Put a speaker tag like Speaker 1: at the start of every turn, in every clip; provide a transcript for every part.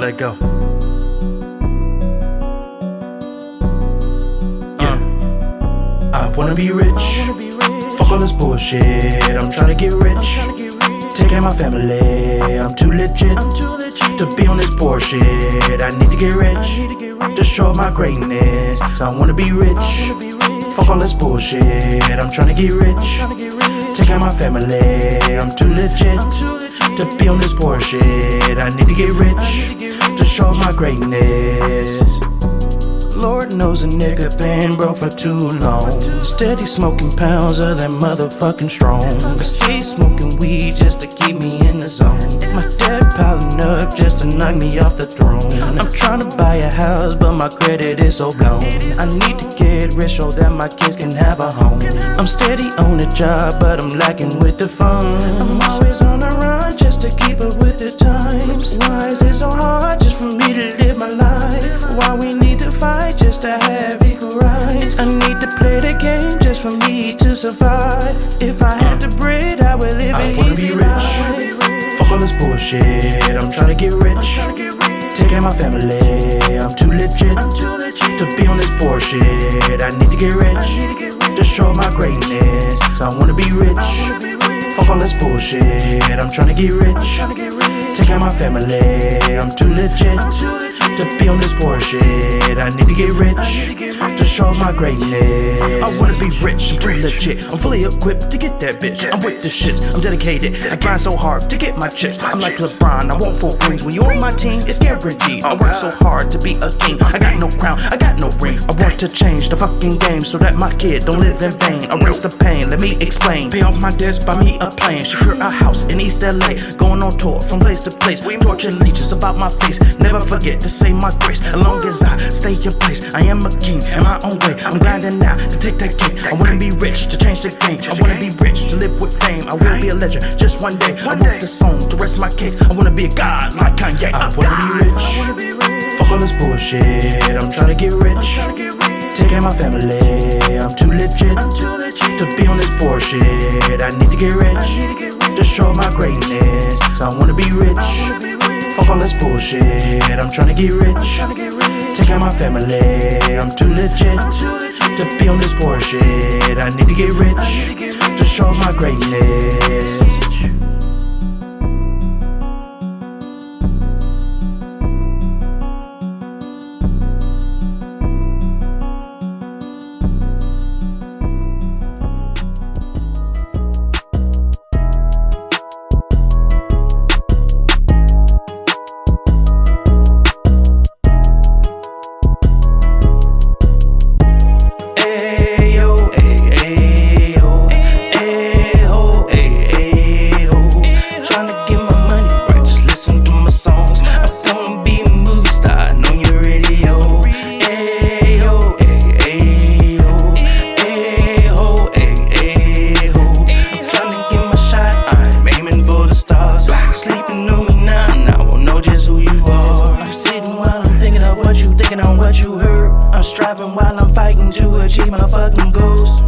Speaker 1: let go. I wanna be rich. Fuck all this bullshit. I'm tryna get rich. Take care of my family. I'm too legit to be on this bullshit. I need to get rich to show my greatness. I wanna be rich. Fuck all this bullshit. I'm tryna get rich. Take care of my family. I'm too legit to be on this bullshit. I need to get rich to show my greatness. Lord knows a nigga been broke for too long. Steady smoking pounds of that motherfucking strong. Stay smoking weed just to keep me in the zone. My dad piling up just to knock me off the throne. I'm trying to buy a house but my credit is so blown. I need to get rich so that my kids can have a home. I'm steady on the job but I'm lacking with the funds. I'm always on the run just to keep up with the times. Why is it so hard just for me to live my life? Why we need to fight just to have equal rights? I need to play the game just for me to survive. If I had the bread, I would live an easy life. Fuck all this bullshit, I'm tryna get rich. Take care of my family, I'm too legit to be on this bullshit. I need to get rich to show my greatness. I wanna be rich. Fuck all this bullshit, I'm tryna get rich. Take care of my family, I'm too legit to be on this bullshit. I need to get rich to show my greatness. I wanna be rich, I'm pretty legit. I'm fully equipped to get that bitch. I'm with the shits, I'm dedicated. I grind so hard to get my chips. I'm like LeBron, I want 4 rings. When you're on my team, it's guaranteed. I work so hard to be a king. I got no crown, I got no ring. I want to change the fucking game so that my kid don't live in vain. Erase the pain, let me explain. Pay off my debts, buy me a plane. Secure a house in East LA. Going on tour from place to place. We torture leeches about my face. Never forget to say my grace. As long as I stay in place, I am a king in my own way. I'm grinding now to take that cake. I wanna be rich to change the game. I wanna be rich to live with fame. I will be a legend just one day. I wrote this song to rest my case. I wanna be a god like Kanye. I wanna be rich. Fuck all this bullshit. I'm tryna get rich. Take care of my family. I'm too legit to be on this bullshit. I need to get rich to show my greatness. I wanna be rich. Fuck all this bullshit, I'm tryna get rich. Take care of my family, I'm too legit to be on this bullshit. I need to get rich to show my greatness.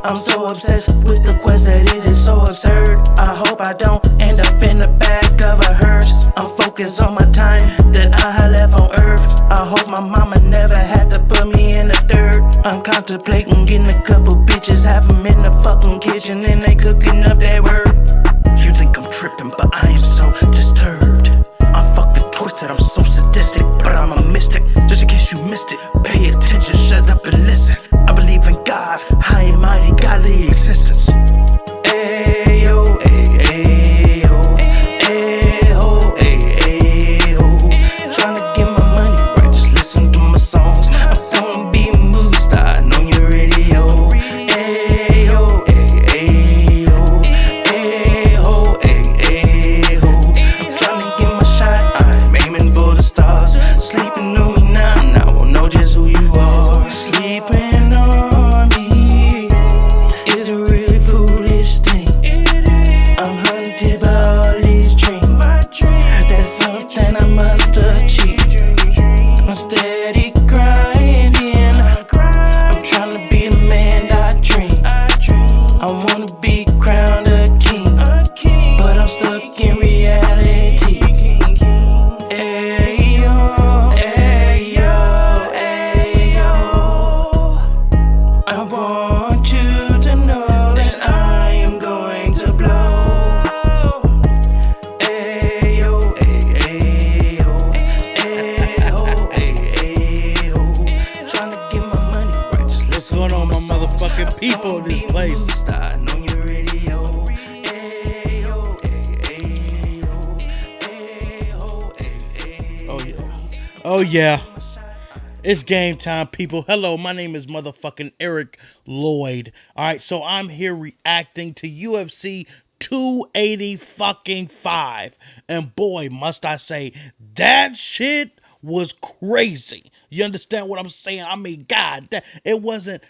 Speaker 1: I'm so obsessed with the quest that it is so absurd. I hope I don't end up in the back of a hearse. I'm focused on my time that I had left on earth. I hope my mama never had to put me in the dirt. I'm contemplating getting a couple bitches, have them in the fucking kitchen and they cooking up that word. You think I'm tripping, but I am so disturbed. I'm fucking twisted, I'm so sadistic, but I'm a mystic. Just in case you missed it, pay attention, shut up and listen. I believe in God's high and mighty godly existence. Ayo, ayo, ayo, ayo. Tryna get my money right, just listen to my songs. I'm gonna be a movie star on your radio. Ayo, ayo, ayo, ayo. I'm tryna get my shot, I'm aiming for the stars. Sleeping on me now, I won't know just who you are. Sleeping on me is a real
Speaker 2: people in this place.
Speaker 1: Starting on your radio.
Speaker 2: Oh yeah. It's game time, people. Hello, my name is motherfucking Eric Lloyd. Alright, so I'm here reacting to UFC 285. And boy, must I say, that shit was crazy. You understand what I'm saying? I mean, God, it wasn't.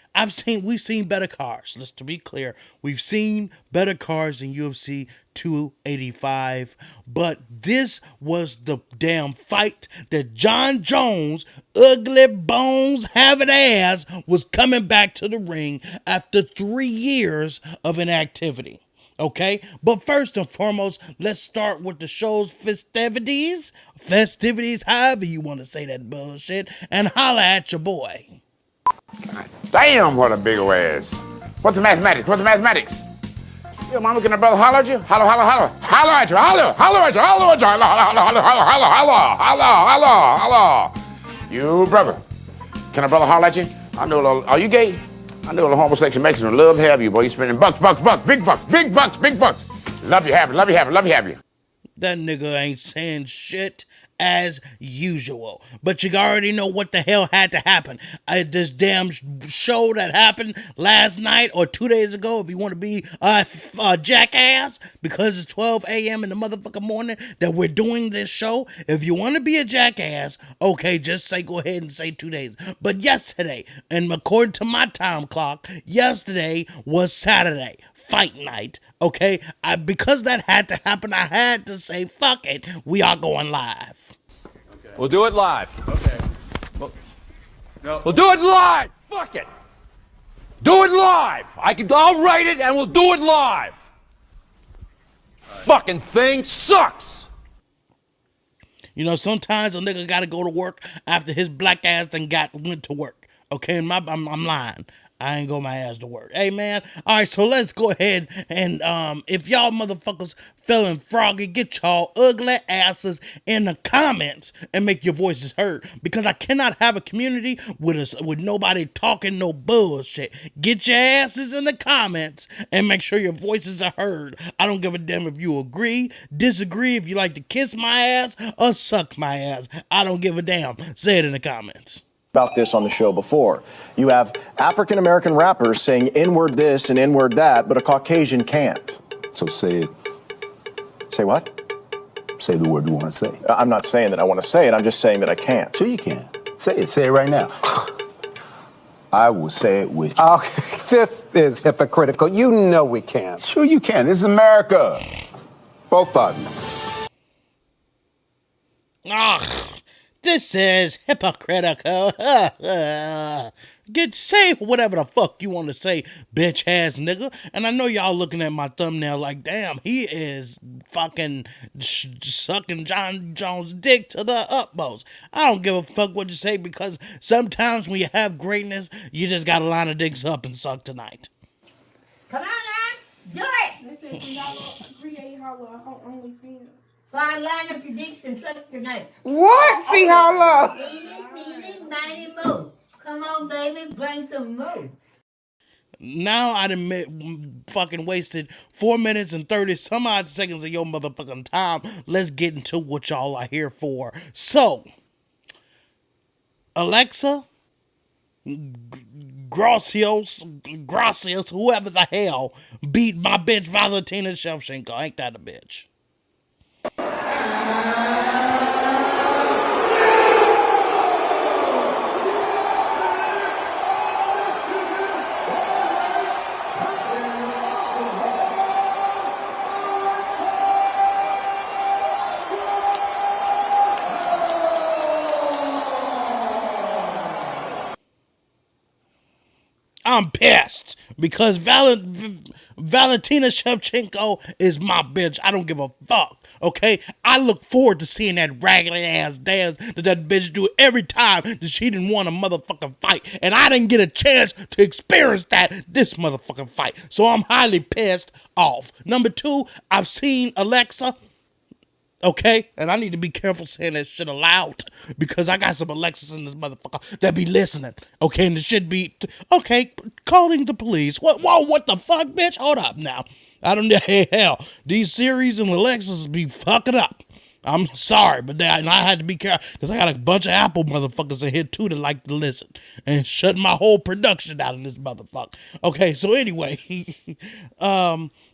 Speaker 2: We've seen better cards. Let's to be clear, we've seen better cards in UFC 285, but this was the damn fight that Jon Jones, ugly bones having ass, was coming back to the ring after 3 years of inactivity. Okay, but first and foremost, let's start with the show's festivities, however you want to say that bullshit, and holla at your boy.
Speaker 3: God damn, what a big old ass. What's the mathematics? Your mama, can a brother holler at you? Holler at you, holler. You brother, can a brother holler at you? I know a little, are you gay? I know a little homosexual Mexican would love to have you, boy. You spending bucks, big bucks. Love you, have you.
Speaker 2: That nigga ain't saying shit as usual. But you already know what the hell had to happen. This damn show that happened last night or 2 days ago, if you want to be a jackass, because it's 12 a.m. in the motherfucking morning that we're doing this show. If you want to be a jackass, okay, just go ahead and say 2 days. But yesterday, and according to my time clock, yesterday was Saturday, fight night. Okay, because that had to happen, I had to say, fuck it, we are going live.
Speaker 4: Okay. We'll do it live. Okay. We'll do it live. Fuck it. Do it live. I'll write it and we'll do it live. Right. Fucking thing sucks.
Speaker 2: You know, sometimes a nigga gotta go to work after his black ass went to work. Okay, I'm lying. I ain't go my ass to work. Hey, man. All right, so let's go ahead and if y'all motherfuckers feeling froggy, get y'all ugly asses in the comments and make your voices heard, because I cannot have a community with nobody talking no bullshit. Get your asses in the comments and make sure your voices are heard. I don't give a damn if you agree, disagree, if you like to kiss my ass or suck my ass. I don't give a damn. Say it in the comments.
Speaker 5: About this on the show before. You have African-American rappers saying N-word this and N-word that, but a Caucasian can't.
Speaker 6: So say it.
Speaker 5: Say what?
Speaker 6: Say the word you want to say.
Speaker 5: I'm not saying that I want to say it, I'm just saying that I can't.
Speaker 6: Sure you can. Say it. Say it right now. I will say it with you.
Speaker 7: Okay, this is hypocritical. You know we can't.
Speaker 6: Sure you can. This is America. Both of you.
Speaker 2: This is hypocritical. Say whatever the fuck you want to say, bitch ass nigga. And I know y'all looking at my thumbnail like, damn, he is fucking sucking Jon Jones' dick to the utmost. I don't give a fuck what you say, because sometimes when you have greatness, you just gotta line the dicks up and suck tonight.
Speaker 8: Come on now, do it.
Speaker 9: Listen, y'all create Holla on OnlyFans.
Speaker 8: So I line up the dicks and sucks tonight.
Speaker 9: What? See how long?
Speaker 8: Meaning, mighty mo. Come on, baby, bring some mo.
Speaker 2: Now I done fucking wasted 4 minutes and 30 some odd seconds of your motherfucking time. Let's get into what y'all are here for. So, Alexa, Grasso, whoever the hell, beat my bitch Valentina Shevchenko. Ain't that a bitch? I'm pissed because Valentina Shevchenko is my bitch. I don't give a fuck, okay? I look forward to seeing that raggedy ass dance that bitch do every time that she didn't want a motherfucking fight. And I didn't get a chance to experience this motherfucking fight. So I'm highly pissed off. Number two, I've seen Alexa. Okay? And I need to be careful saying that shit aloud because I got some Alexis in this motherfucker that be listening. Okay? And the shit be, okay, calling the police. Whoa, what the fuck, bitch? Hold up now. I don't know. Hell, these series and Alexis be fucking up. I'm sorry, but I had to be careful because I got a bunch of Apple motherfuckers in here too that like to listen and shut my whole production out of this motherfucker. Okay, so anyway,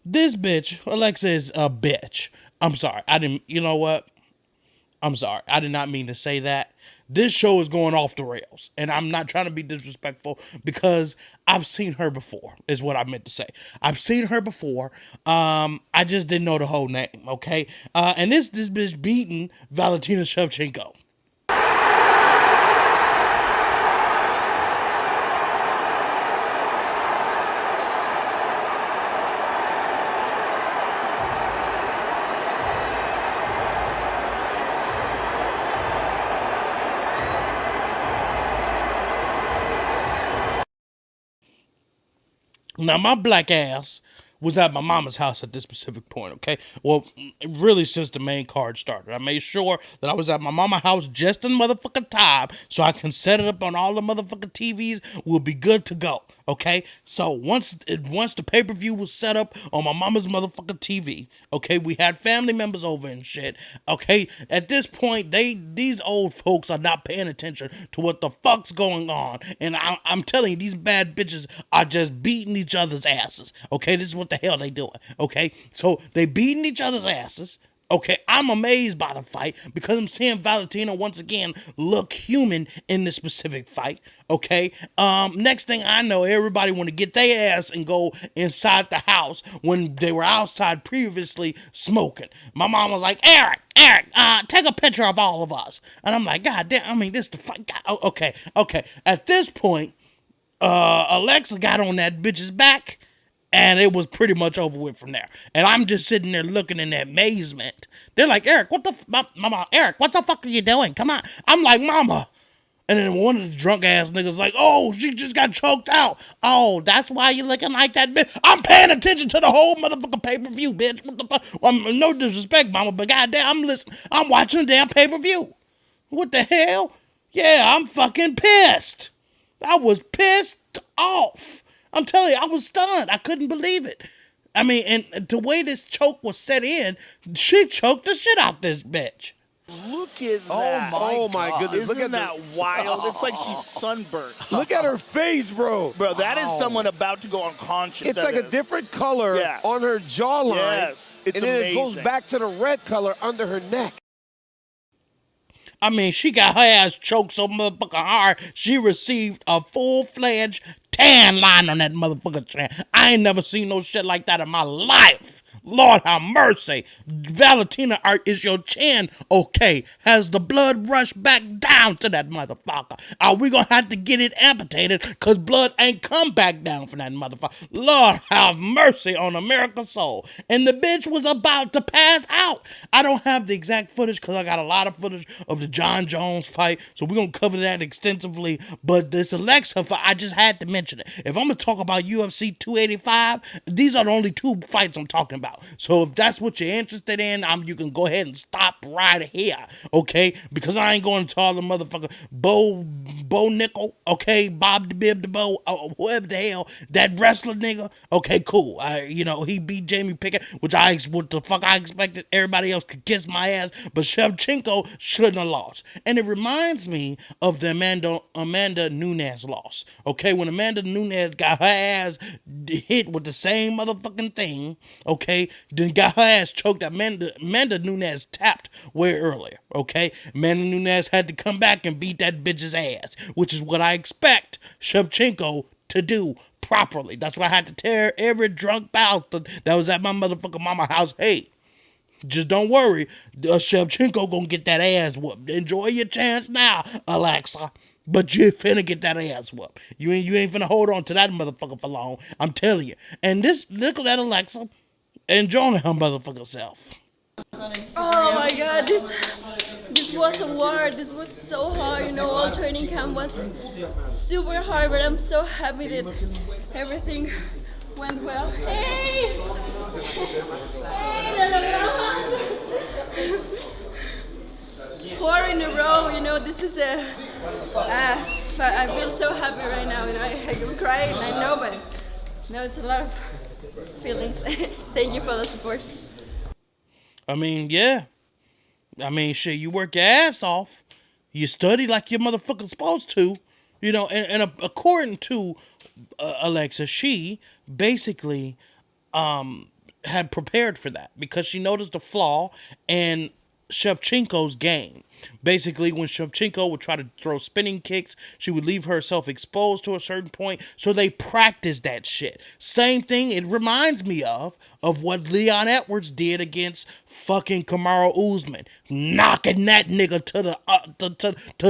Speaker 2: this bitch, Alexa is a bitch. I'm sorry. You know what? I'm sorry. I did not mean to say that. This show is going off the rails, and I'm not trying to be disrespectful because I've seen her before, is what I meant to say. I've seen her before. I just didn't know the whole name, okay? And this bitch beating Valentina Shevchenko. Now, my black ass was at my mama's house at this specific point, okay? Well, really since the main card started. I made sure that I was at my mama's house just in motherfucking time so I can set it up on all the motherfucking TVs. We'll be good to go, okay? So once the pay-per-view was set up on my mama's motherfucking TV, okay, we had family members over and shit, okay? At this point, these old folks are not paying attention to what the fuck's going on. And I'm telling you, these bad bitches are just beating each other's asses, okay? This is what the hell they doing, okay? So they beating each other's asses, okay? I'm amazed by the fight because I'm seeing Valentina once again look human in this specific fight, okay? Next thing I know, everybody want to get their ass and go inside the house when they were outside previously smoking. My mom was like, Eric, take a picture of all of us. And I'm like, God damn, I mean, this the fight. Okay. At this point, Alexa got on that bitch's back, and it was pretty much over with from there. And I'm just sitting there looking in amazement. They're like, Eric, Mama, Eric, what the fuck are you doing? Come on. I'm like, Mama. And then one of the drunk ass niggas like, oh, she just got choked out. Oh, that's why you looking like that, bitch. I'm paying attention to the whole motherfucking pay-per-view, bitch. What the fuck? No disrespect, Mama, but goddamn, I'm listening. I'm watching the damn pay-per-view. What the hell? Yeah, I'm fucking pissed. I was pissed off. I'm telling you, I was stunned. I couldn't believe it. I mean, and the way this choke was set in, she choked the shit out this bitch.
Speaker 10: Look at that.
Speaker 11: Oh my goodness.
Speaker 10: Isn't that wild? It's like she's sunburnt.
Speaker 11: Look at her face, bro.
Speaker 10: Bro, that is someone about to go unconscious.
Speaker 11: It's like a different color on her jawline.
Speaker 10: Yes, it's
Speaker 11: amazing. And then
Speaker 10: amazing.
Speaker 11: it goes back to the red color under her neck.
Speaker 2: I mean, she got her ass choked so motherfucking hard, she received a full-fledged tan line on that motherfucking chin. I ain't never seen no shit like that in my life. Lord have mercy. Valentina, is your chin okay? Has the blood rushed back down to that motherfucker? Are we gonna have to get it amputated because blood ain't come back down from that motherfucker? Lord have mercy on America's soul. And the bitch was about to pass out. I don't have the exact footage because I got a lot of footage of the Jon Jones fight, so we're gonna cover that extensively. But this Alexa fight, I just had to mention it. If I'm gonna talk about UFC 285, these are the only two fights I'm talking about. So if that's what you're interested in, you can go ahead and stop right here, okay? Because I ain't going to all the motherfucker Bo Nickel, okay? Bob the Bib the Bo, whoever the hell, that wrestler nigga, okay, cool. He beat Jamie Pickett, what the fuck I expected. Everybody else could kiss my ass, but Shevchenko shouldn't have lost. And it reminds me of the Amanda Nunes loss, okay? When Amanda Nunes got her ass hit with the same motherfucking thing, okay? Then got her ass choked. Amanda Nunes tapped way earlier, okay? Amanda Nunes had to come back and beat that bitch's ass, which is what I expect Shevchenko to do properly. That's why I had to tear every drunk bastard that was at my motherfucking mama house. Hey, just don't worry. Shevchenko gonna get that ass whooped. Enjoy your chance now, Alexa. But you finna get that ass whooped. You ain't finna hold on to that motherfucker for long. I'm telling you. And look at that Alexa. Enjoying her motherfucking self.
Speaker 12: Oh my god, this wasn't hard. This was so hard. All training camp was super hard, but I'm so happy that everything went well. Hey! Hey, 4 in a row, you know, this is a, but I feel so happy right now, you know, I'm crying, I know, but no, it's a lot of feelings. Thank you for the support.
Speaker 2: I mean, yeah. I mean, shit, you work your ass off. You study like you're motherfucking supposed to. You know, and according to Alexa, she basically had prepared for that because she noticed a flaw in Shevchenko's game. Basically, when Shevchenko would try to throw spinning kicks, she would leave herself exposed to a certain point. So they practiced that shit. Same thing it reminds me of what Leon Edwards did against fucking Kamaru Usman, knocking that nigga to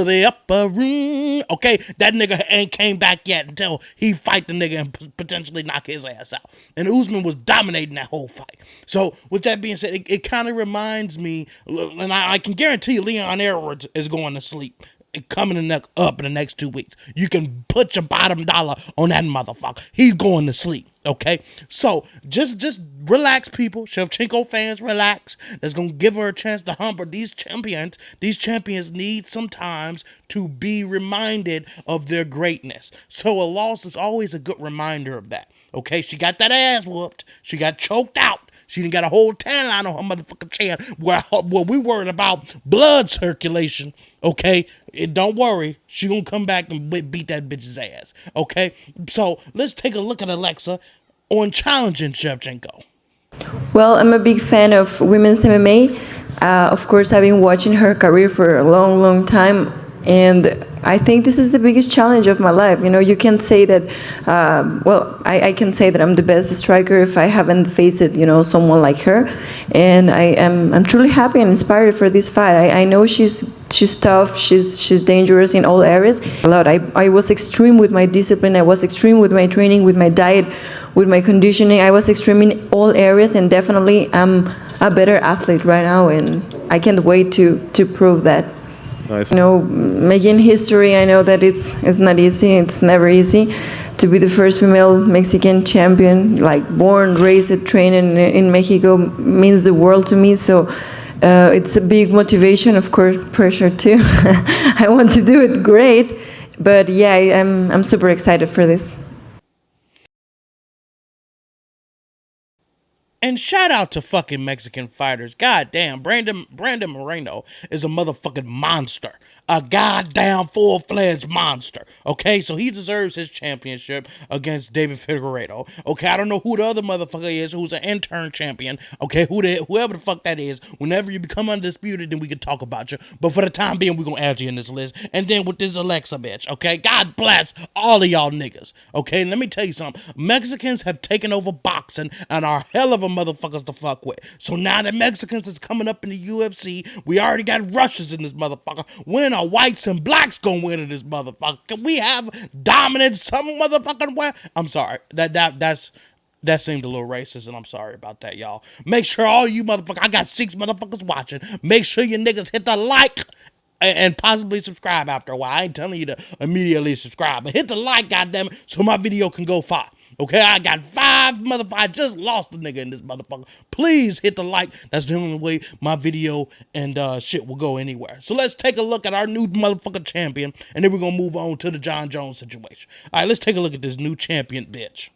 Speaker 2: the upper room. Okay, that nigga ain't came back yet until he fight the nigga and potentially knock his ass out. And Usman was dominating that whole fight. So with that being said, it kind of reminds me, and I can guarantee you Leon Edwards is going to sleep coming up in the next 2 weeks. You can put your bottom dollar on that motherfucker. He's going to sleep. Okay, so just relax, people. Shevchenko fans, relax. That's gonna give her a chance to humble these champions. These champions need sometimes to be reminded of their greatness. So a loss is always a good reminder of that. Okay, she got that ass whooped. She got choked out. She done got a whole tan line on her motherfucking chin where we worried about blood circulation, okay? Don't worry. She gonna come back and beat that bitch's ass, okay? So let's take a look at Alexa on challenging Shevchenko.
Speaker 12: Well, I'm a big fan of women's MMA. Of course, I've been watching her career for a long, long time. And I think this is the biggest challenge of my life. You know, you can say that, I can say that I'm the best striker if I haven't faced, you know, someone like her. And I'm truly happy and inspired for this fight. I know she's tough, she's dangerous in all areas. A lot. I was extreme with my discipline, I was extreme with my training, with my diet, with my conditioning. I was extreme in all areas, and definitely I'm a better athlete right now, and I can't wait to prove that. Nice. You know, making history, I know that it's not easy, it's never easy. To be the first female Mexican champion, like born, raised, trained in Mexico, means the world to me. So it's a big motivation, of course, pressure too. I want to do it great, but yeah, I'm super excited for this.
Speaker 2: And shout out to fucking Mexican fighters. God damn, Brandon Moreno is a motherfucking monster. A goddamn full-fledged monster. Okay, so he deserves his championship against David Figueiredo. Okay, I don't know who the other motherfucker is who's an intern champion. Okay, whoever the fuck that is. Whenever you become undisputed, then we can talk about you. But for the time being, we're gonna add you in this list. And then with this Alexa bitch, okay? God bless all of y'all niggas. Okay, let me tell you something. Mexicans have taken over boxing and are hell of a motherfuckers to fuck with. So now that Mexicans is coming up in the UFC, we already got Russians in this motherfucker. When are whites and blacks gonna win in this motherfucker? Can we have dominance some motherfucking way? I'm sorry. That seemed a little racist, and I'm sorry about that, y'all. Make sure all you motherfuckers, I got 6 motherfuckers watching. Make sure you niggas hit the like and possibly subscribe after a while. I ain't telling you to immediately subscribe, but hit the like, goddammit, so my video can go far. Okay, I got 5 motherfuckers. I just lost a nigga in this motherfucker. Please hit the like. That's the only way my video and shit will go anywhere. So let's take a look at our new motherfucking champion, and then we're gonna move on to the Jon Jones situation. All right, let's take a look at this new champion bitch.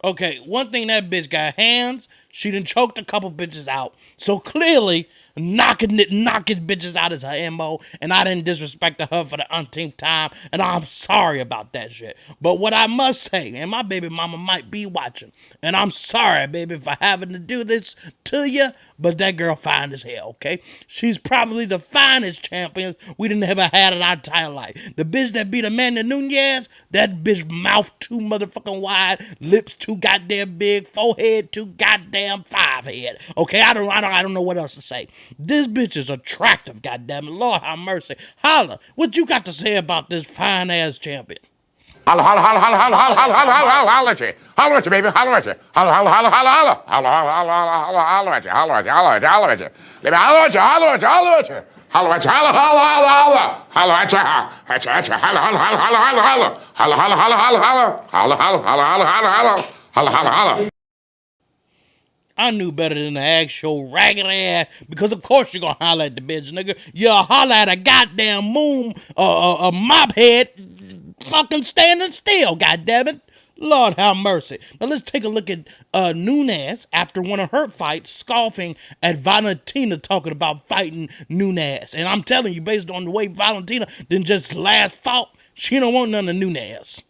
Speaker 2: Okay, one thing, that bitch got hands, She done choked a couple bitches out. So clearly, knocking bitches out is her MO, and I didn't disrespect her for the umpteenth time, and I'm sorry about that shit. But what I must say, and my baby mama might be watching, and I'm sorry, baby, for having to do this to you, but that girl fine as hell, okay? She's probably the finest champion we done ever had in our entire life. The bitch that beat Amanda Nunes, that bitch mouth too motherfucking wide, lips too goddamn big, forehead too goddamn 5 head. Okay, I don't know what else to say. This bitch is attractive, goddamn it. Lord have mercy. Holla, what you got to say about this fine ass champion?
Speaker 3: Holla, holla, holla, holla, holla, holla, holla, holla, holla, holla at you. Holla at you, baby. Holla at you. Holla, holla, holla, holla, holla. Holla, holla, holla, holla, holla at you. Holla at you, holla at you, holla at you. Baby, holla at you, holla at you, holla at you. Holla at you, holla, holla, holla, holla. Holla at you, at you. Holla, holla, holla, holla, holla, holla. Holla, holla, holla, holla, holla. Holla, holla, holla, holla, holla, holla. Holla, holla, holla.
Speaker 2: I knew better than to ask your ragged ass, because of course you're gonna holler at the bitch, nigga. You'll holler at a goddamn moon, a mop head, fucking standing still, goddammit. Lord have mercy. Now let's take a look at Nunes after one of her fights, scoffing at Valentina talking about fighting Nunes. And I'm telling you, based on the way Valentina didn't just last fought, she don't want none of Nunes.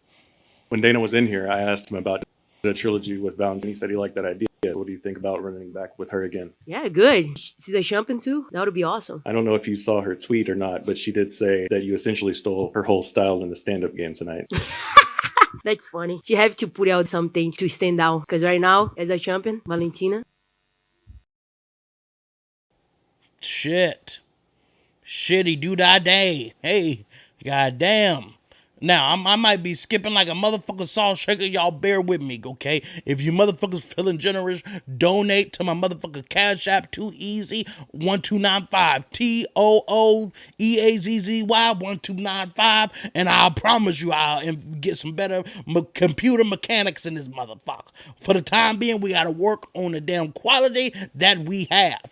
Speaker 13: When Dana was in here, I asked him about the trilogy with Valentina. He said he liked that idea. What do you think about running back with her again?
Speaker 14: Yeah, good. She's a champion too. That would be awesome.
Speaker 13: I don't know if you saw her tweet or not, but she did say that you essentially stole her whole style in the stand-up game tonight.
Speaker 14: That's funny. She have to put out something to stand out. Because right now, as a champion, Valentina.
Speaker 2: Shitty do die day. Hey, goddamn. Now, I might be skipping like a motherfucking salt shaker. Y'all bear with me, okay? If you motherfuckers feeling generous, donate to my motherfucking Cash App, too easy, 1295, TOOEAZZY 1295, and I'll promise you I'll get some better computer mechanics in this motherfucker. For the time being, we gotta work on the damn quality that we have.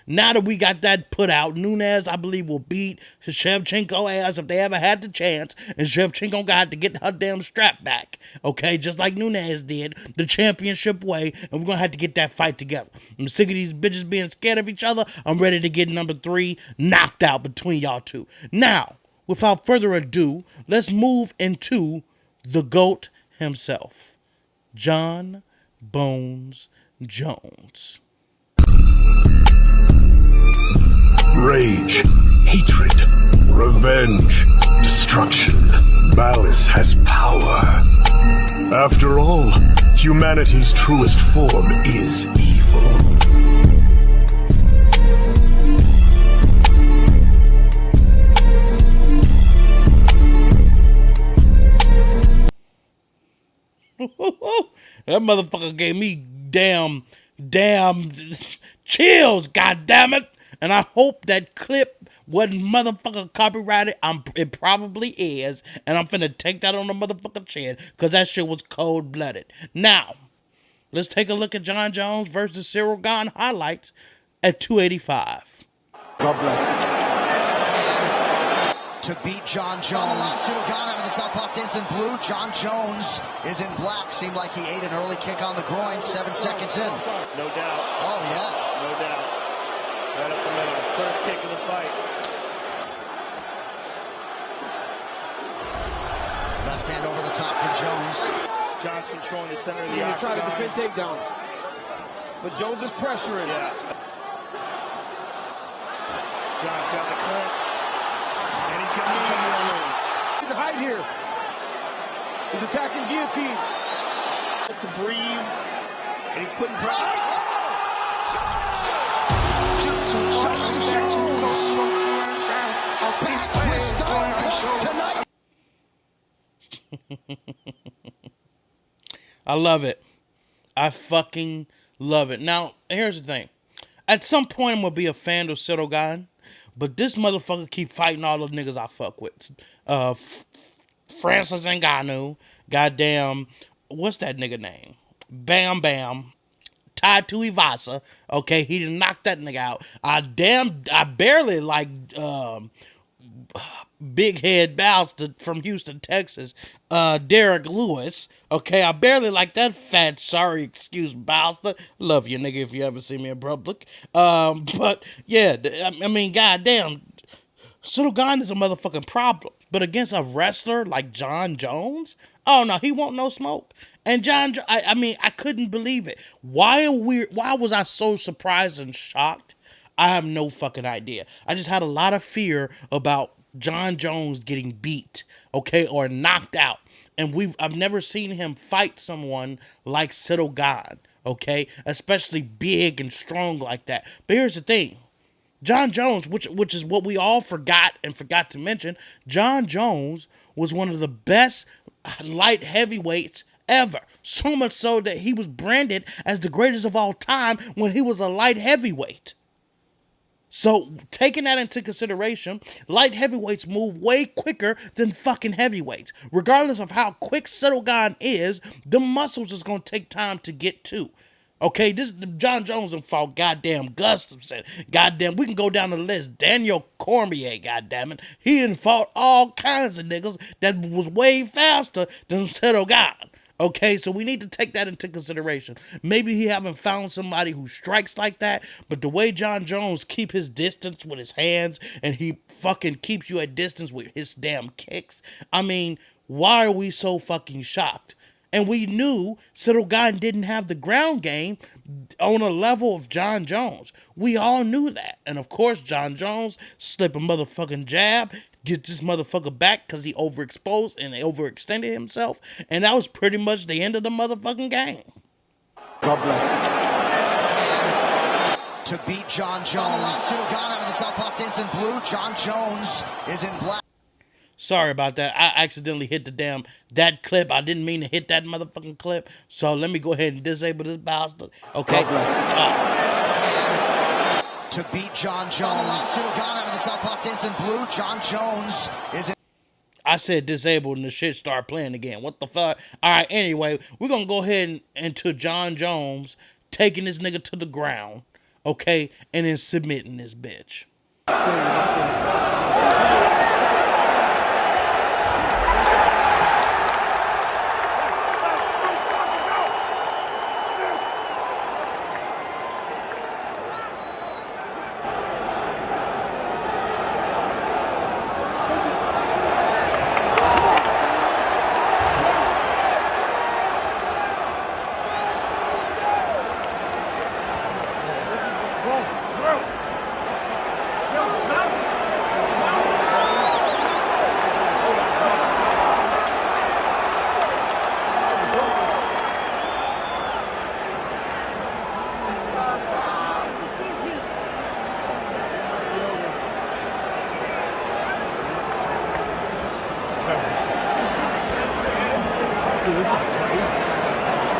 Speaker 2: Now that we got that put out, Nunes, I believe, will beat Shevchenko ass if they ever had the chance, and Shevchenko got to get her damn strap back, okay, just like Nunes did, the championship way, and we're going to have to get that fight together. I'm sick of these bitches being scared of each other. I'm ready to get number 3 knocked out between y'all two. Now, without further ado, let's move into the GOAT himself, Jon Jones.
Speaker 15: Rage, hatred, revenge, destruction. Malice has power. After all, humanity's truest form is evil.
Speaker 2: That motherfucker gave me damn chills, goddammit. And I hope that clip wasn't motherfucker copyrighted. It probably is. And I'm finna take that on the motherfucking chin, because that shit was cold-blooded. Now, let's take a look at Jon Jones versus Ciryl Gane highlights at 285.
Speaker 16: God bless. To beat Jon Jones. Ciryl Gane out of the southpaw stance in blue. Jon Jones is in black. Seemed like he ate an early kick on the groin. 7 seconds in.
Speaker 10: No doubt.
Speaker 16: Oh, yeah.
Speaker 10: No doubt. Right up the middle. First kick of the fight.
Speaker 16: Left hand over the top for Jones.
Speaker 10: Jones controlling the center of the
Speaker 11: octagon. Trying to defend takedowns. But Jones is pressuring.
Speaker 10: Yeah. Jones got the clinch. And he's got the cover.
Speaker 11: He can hide here. He's attacking guillotine.
Speaker 10: To breathe. And he's putting pressure.
Speaker 2: I love it. I fucking love it. Now, here's the thing. At some point, I'm going to be a fan of Ciryl Gane, but this motherfucker keep fighting all the niggas I fuck with. Francis Ngannou, goddamn, what's that nigga name? Bam Bam. Tied to Ivasa, okay, he didn't knock that nigga out. I barely like big head bastard from Houston, Texas, Derek Lewis. Okay, I barely like that fat, sorry, excuse bastard. Love you, nigga, if you ever see me in public. But yeah, I mean, goddamn, Ciryl Gane is a motherfucking problem. But against a wrestler like Jon Jones, oh no, he won't no smoke. And I mean, I couldn't believe it. Why was I so surprised and shocked? I have no fucking idea. I just had a lot of fear about Jon Jones getting beat, okay, or knocked out. And I've never seen him fight someone like Ciryl Gane, okay, especially big and strong like that. But here's the thing. Jon Jones, which is what we all forgot to mention, Jon Jones was one of the best light heavyweights ever. So much so that he was branded as the greatest of all time when he was a light heavyweight. So, taking that into consideration, light heavyweights move way quicker than fucking heavyweights. Regardless of how quick Ciryl Gane is, the muscles is going to take time to get to. Okay, this Jon Jones and fought goddamn Gustafson. Goddamn, we can go down the list. Daniel Cormier, goddamn it. He done fought all kinds of niggas that was way faster than Ciryl Gane. Okay, so we need to take that into consideration. Maybe he haven't found somebody who strikes like that, but the way Jon Jones keep his distance with his hands and he fucking keeps you at distance with his damn kicks. I mean, why are we so fucking shocked? And we knew Ciryl Gane didn't have the ground game on a level of Jon Jones. We all knew that. And of course, Jon Jones slip a motherfucking jab, get this motherfucker back because he overexposed and overextended himself. And that was pretty much the end of the motherfucking game.
Speaker 16: God bless. To beat Jon Jones. Ciryl Gane out of the southpaw stance in blue. Jon Jones is in black.
Speaker 2: Sorry about that. I accidentally hit that clip. I didn't mean to hit that motherfucking clip. So let me go ahead and disable this bastard. Okay.
Speaker 16: To beat Jon Jones. Ciryl Gane out of the southpaw stance in blue. Jon Jones is in.
Speaker 2: I said disabled and the shit started playing again. What the fuck? All right, anyway, we're going to go ahead into Jon Jones taking this nigga to the ground, okay, and then submitting this bitch.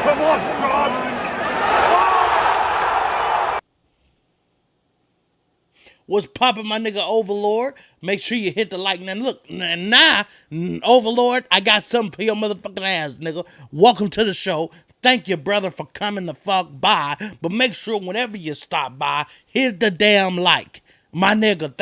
Speaker 10: Come on, John!
Speaker 2: What's popping, my nigga Overlord? Make sure you hit the like. Now, look, Overlord, I got something for your motherfucking ass, nigga. Welcome to the show. Thank you, brother, for coming the fuck by. But make sure whenever you stop by, hit the damn like. My nigga,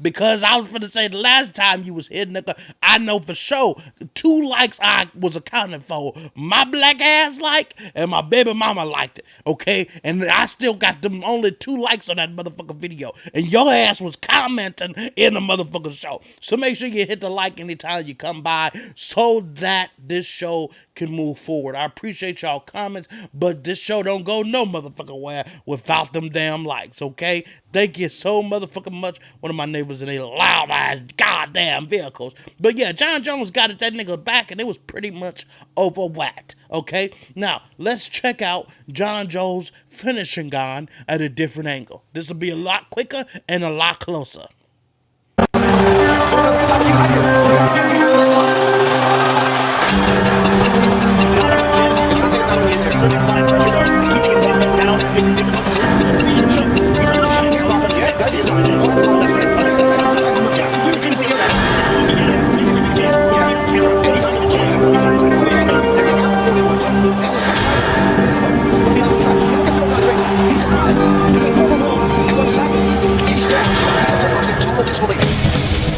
Speaker 2: because I was finna say the last time you was here, nigga, I know for sure 2 likes I was accounted for. My black ass like, and my baby mama liked it, okay? And I still got them only 2 likes on that motherfucking video. And your ass was commenting in the motherfucking show. So make sure you hit the like anytime you come by so that this show can move forward. I appreciate y'all comments, but this show don't go no motherfucking where without them damn likes, okay? Thank you so motherfucking much. One of my neighbors in their loud ass goddamn vehicles. But yeah, Jon Jones got that nigga back and it was pretty much over whacked. Okay? Now, let's check out Jon Jones finishing Gane at a different angle. This will be a lot quicker and a lot closer.
Speaker 16: Disbelief.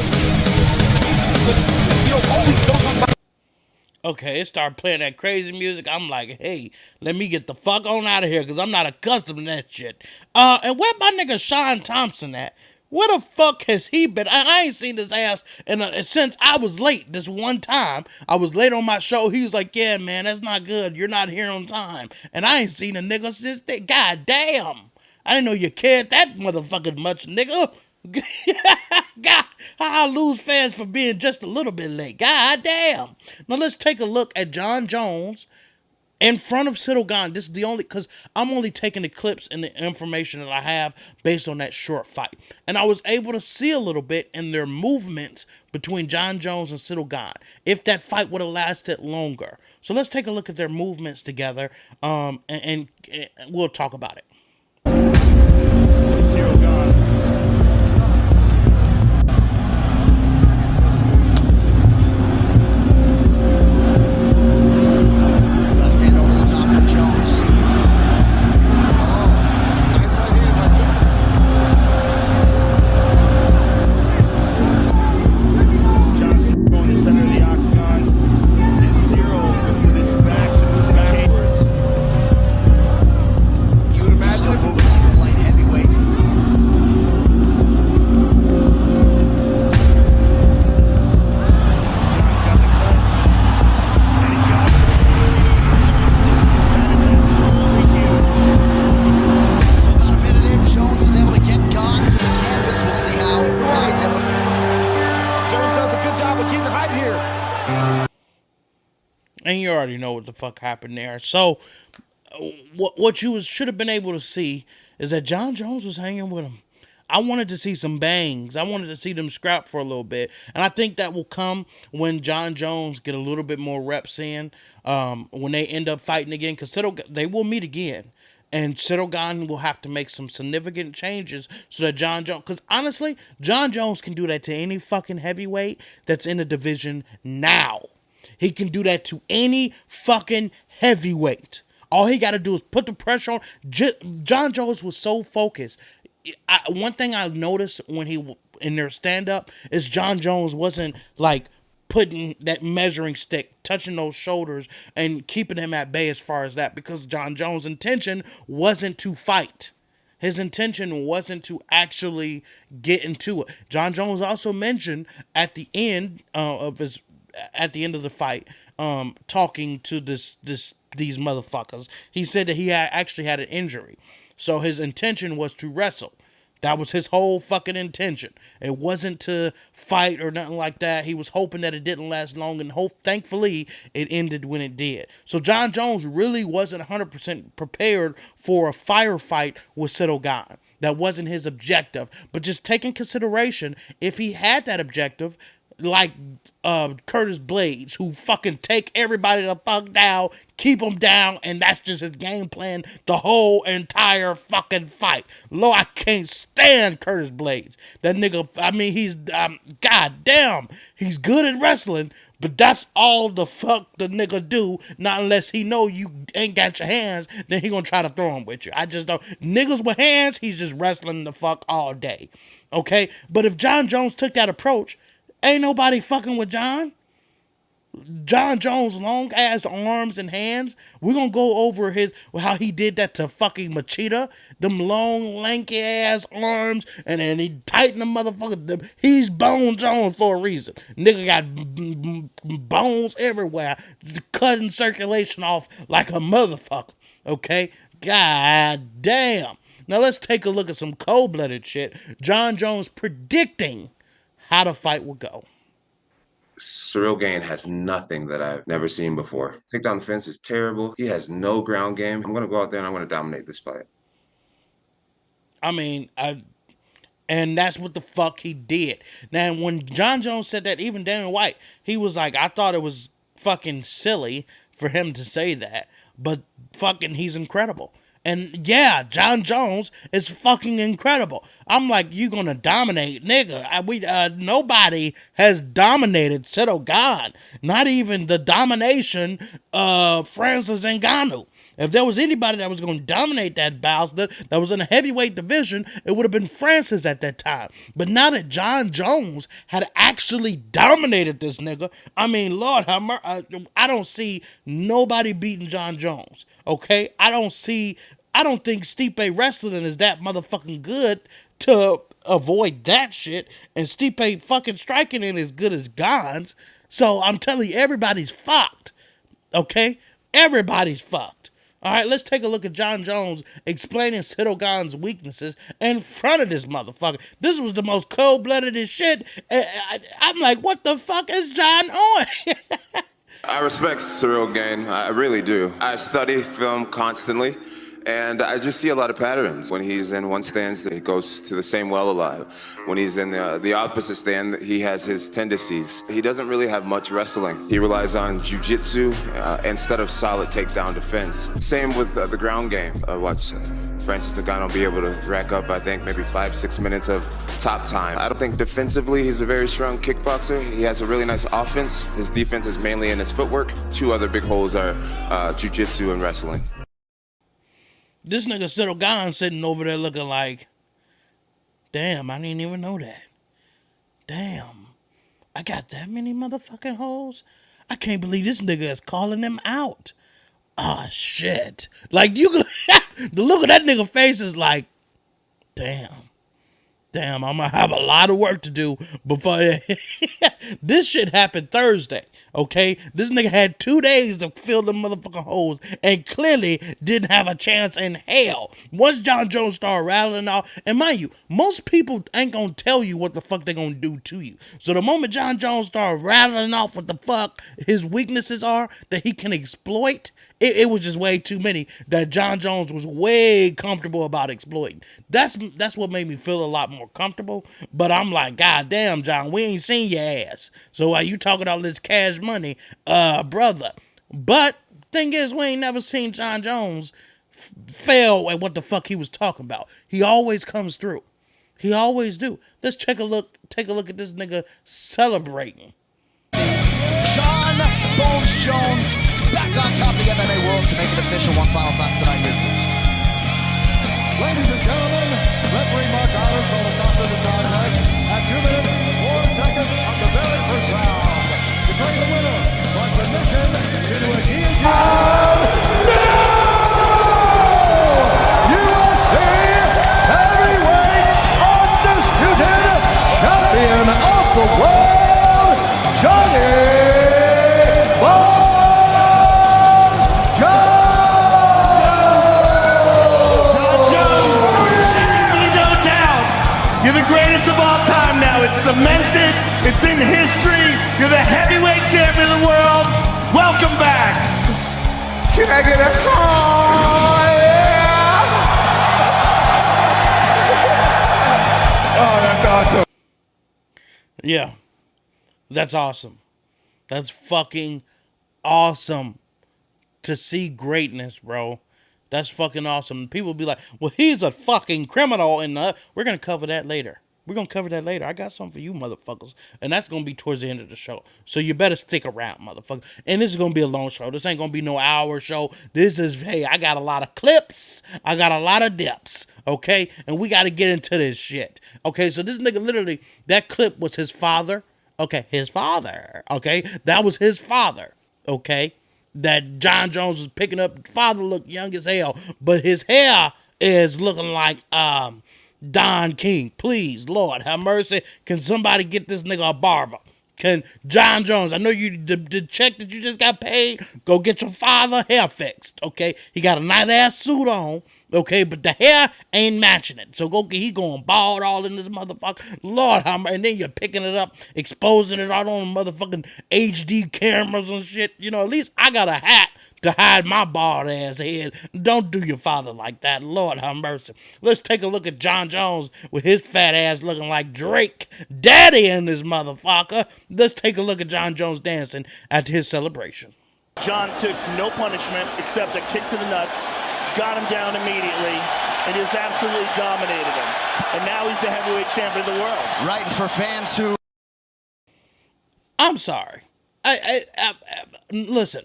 Speaker 2: Okay, it started playing that crazy music. I'm like, hey, let me get the fuck on out of here because I'm not accustomed to that shit. And where my nigga Sean Thompson at? Where the fuck has he been? I ain't seen his ass since I was late this one time. I was late on my show. He was like, yeah, man, that's not good. You're not here on time. And I ain't seen a nigga since then. God damn. I didn't know you cared that motherfucking much, nigga. God, I lose fans for being just a little bit late. God damn. Now let's take a look at Jon Jones in front of Ciryl Gane. This is the only, because I'm only taking the clips and the information that I have based on that short fight. And I was able to see a little bit in their movements between Jon Jones and Ciryl Gane, if that fight would have lasted longer. So let's take a look at their movements together, and we'll talk about it.
Speaker 10: Ciryl Gane.
Speaker 2: And you already know what the fuck happened there. So, what you should have been able to see is that Jon Jones was hanging with him. I wanted to see some bangs. I wanted to see them scrap for a little bit. And I think that will come when Jon Jones get a little bit more reps in, when they end up fighting again. Because they will meet again. And Ciryl Gane will have to make some significant changes so that Jon Jones... Because honestly, Jon Jones can do that to any fucking heavyweight that's in the division now. He can do that to any fucking heavyweight. All he got to do is put the pressure on. Jon Jones was so focused. One thing I noticed when he in their stand-up is Jon Jones wasn't like putting that measuring stick, touching those shoulders, and keeping him at bay as far as that, because Jon Jones' intention wasn't to fight. His intention wasn't to actually get into it. Jon Jones also mentioned at the end of the fight, talking to these motherfuckers, he said that he actually had an injury. So his intention was to wrestle. That was his whole fucking intention. It wasn't to fight or nothing like that. He was hoping that it didn't last long, and thankfully it ended when it did. So Jon Jones really wasn't 100% prepared for a firefight with Ciryl Gane. That wasn't his objective. But just taking consideration, if he had that objective, like Curtis Blades, who fucking take everybody the fuck down, keep them down, and that's just his game plan the whole entire fucking fight. Lord, I can't stand Curtis Blades. That nigga, I mean, he's, goddamn, he's good at wrestling, but that's all the fuck the nigga do. Not unless he know you ain't got your hands, then he gonna try to throw them with you. I just don't. Niggas with hands, he's just wrestling the fuck all day. Okay? But if Jon Jones took that approach, ain't nobody fucking with Jon. Jon Jones' long ass arms and hands. We're gonna go over how he did that to fucking Machida. Them long, lanky ass arms, and then he tightened the motherfucker. He's Bone Jones for a reason. Nigga got bones everywhere, cutting circulation off like a motherfucker. Okay? God damn. Now let's take a look at some cold-blooded shit. Jon Jones predicting how the fight will go.
Speaker 17: Ciryl Gane has nothing that I've never seen before. Takedown defense is terrible. He has no ground game. I'm going to go out there and I'm going to dominate this fight.
Speaker 2: I mean, and that's what the fuck he did. Now, when Jon Jones said that, even Dana White, he was like, I thought it was fucking silly for him to say that, but fucking he's incredible. And yeah, Jon Jones is fucking incredible. I'm like, you gonna dominate, nigga? Nobody has dominated Ciryl Gane. Not even the domination of Francis Ngannou. If there was anybody that was going to dominate that bout that was in the heavyweight division, it would have been Francis at that time. But now that Jon Jones had actually dominated this nigga, I mean, Lord, I don't see nobody beating Jon Jones, okay? I don't think Stipe wrestling is that motherfucking good to avoid that shit, and Stipe fucking striking ain't as good as Gane's. So I'm telling you, everybody's fucked, okay? Everybody's fucked. All right, let's take a look at Jon Jones explaining Ciryl Gane's weaknesses in front of this motherfucker. This was the most cold-blooded as shit. I'm like, what the fuck is Jon on?
Speaker 17: I respect Ciryl Gane. I really do. I study film constantly, and I just see a lot of patterns. When he's in one stance, he goes to the same well a lot. When he's in the opposite stand, he has his tendencies. He doesn't really have much wrestling. He relies on jiu-jitsu instead of solid takedown defense. Same with the ground game. I watched Francis Ngannou be able to rack up, I think, maybe 5-6 minutes of top time. I don't think defensively he's a very strong kickboxer. He has a really nice offense. His defense is mainly in his footwork. Two other big holes are jiu-jitsu and wrestling.
Speaker 2: This nigga Ciryl Gane sitting over there looking like, damn, I didn't even know that. Damn, I got that many motherfucking hoes? I can't believe this nigga is calling them out. Oh, shit. Like, you could, the look of that nigga face is like, damn, I'm gonna have a lot of work to do before this shit happened Thursday. Okay, this nigga had 2 days to fill them motherfucking holes and clearly didn't have a chance in hell. Once Jon Jones started rattling off, and mind you, most people ain't gonna tell you what the fuck they gonna do to you. So the moment Jon Jones started rattling off what the fuck his weaknesses are that he can exploit, it was just way too many that Jon Jones was way comfortable about exploiting. That's what made me feel a lot more comfortable. But I'm like, God damn, Jon, we ain't seen your ass. So while you talking all this cash money, brother. But thing is, we ain't never seen Jon Jones fail at what the fuck he was talking about. He always comes through. He always do. Let's take a look at this nigga celebrating.
Speaker 16: Jon Bones Jones back on top of the MMA world to make it official one final time tonight.
Speaker 11: Ladies and gentlemen, referee Mark Allen from the top of the contest at 2 minutes, 4 seconds of the very first round. Declaring the winner by submission into a UFC Heavyweight Undisputed Champion of the World, Johnny
Speaker 18: You're the greatest of all time now. It's cemented. It's in history. You're the heavyweight champion of the world. Welcome back. Can I get a call? Yeah. Oh, that's awesome.
Speaker 2: Yeah. That's awesome. That's fucking awesome to see greatness, bro. That's fucking awesome. People be like, well, he's a fucking criminal. And we're going to cover that later. I got something for you, motherfuckers. And that's going to be towards the end of the show. So you better stick around, motherfucker. And this is going to be a long show. This ain't going to be no hour show. This is, hey, I got a lot of clips. I got a lot of dips. Okay? And we got to get into this shit. Okay? So this nigga literally, that clip was his father. Okay? His father. Okay? That was his father. Okay? That Jon Jones was picking up. Father looked young as hell, but his hair is looking like Don King. Please, Lord, have mercy. Can somebody get this nigga a barber? Can Jon Jones, I know you the check that you just got paid, go get your father hair fixed, okay? He got a nice ass suit on, okay, but the hair ain't matching it. So he going bald all in this motherfucker. Lord, and then you're picking it up, exposing it out on motherfucking HD cameras and shit. You know, at least I got a hat to hide my bald ass head. Don't do your father like that. Lord have mercy. Let's take a look at Jon Jones with his fat ass looking like Drake Daddy in this motherfucker. Let's take a look at Jon Jones dancing at his celebration.
Speaker 10: Jon took no punishment except a kick to the nuts, got him down immediately, and just absolutely dominated him. And now he's the heavyweight champion of the world.
Speaker 16: Right, for fans who...
Speaker 2: I'm sorry. I listen.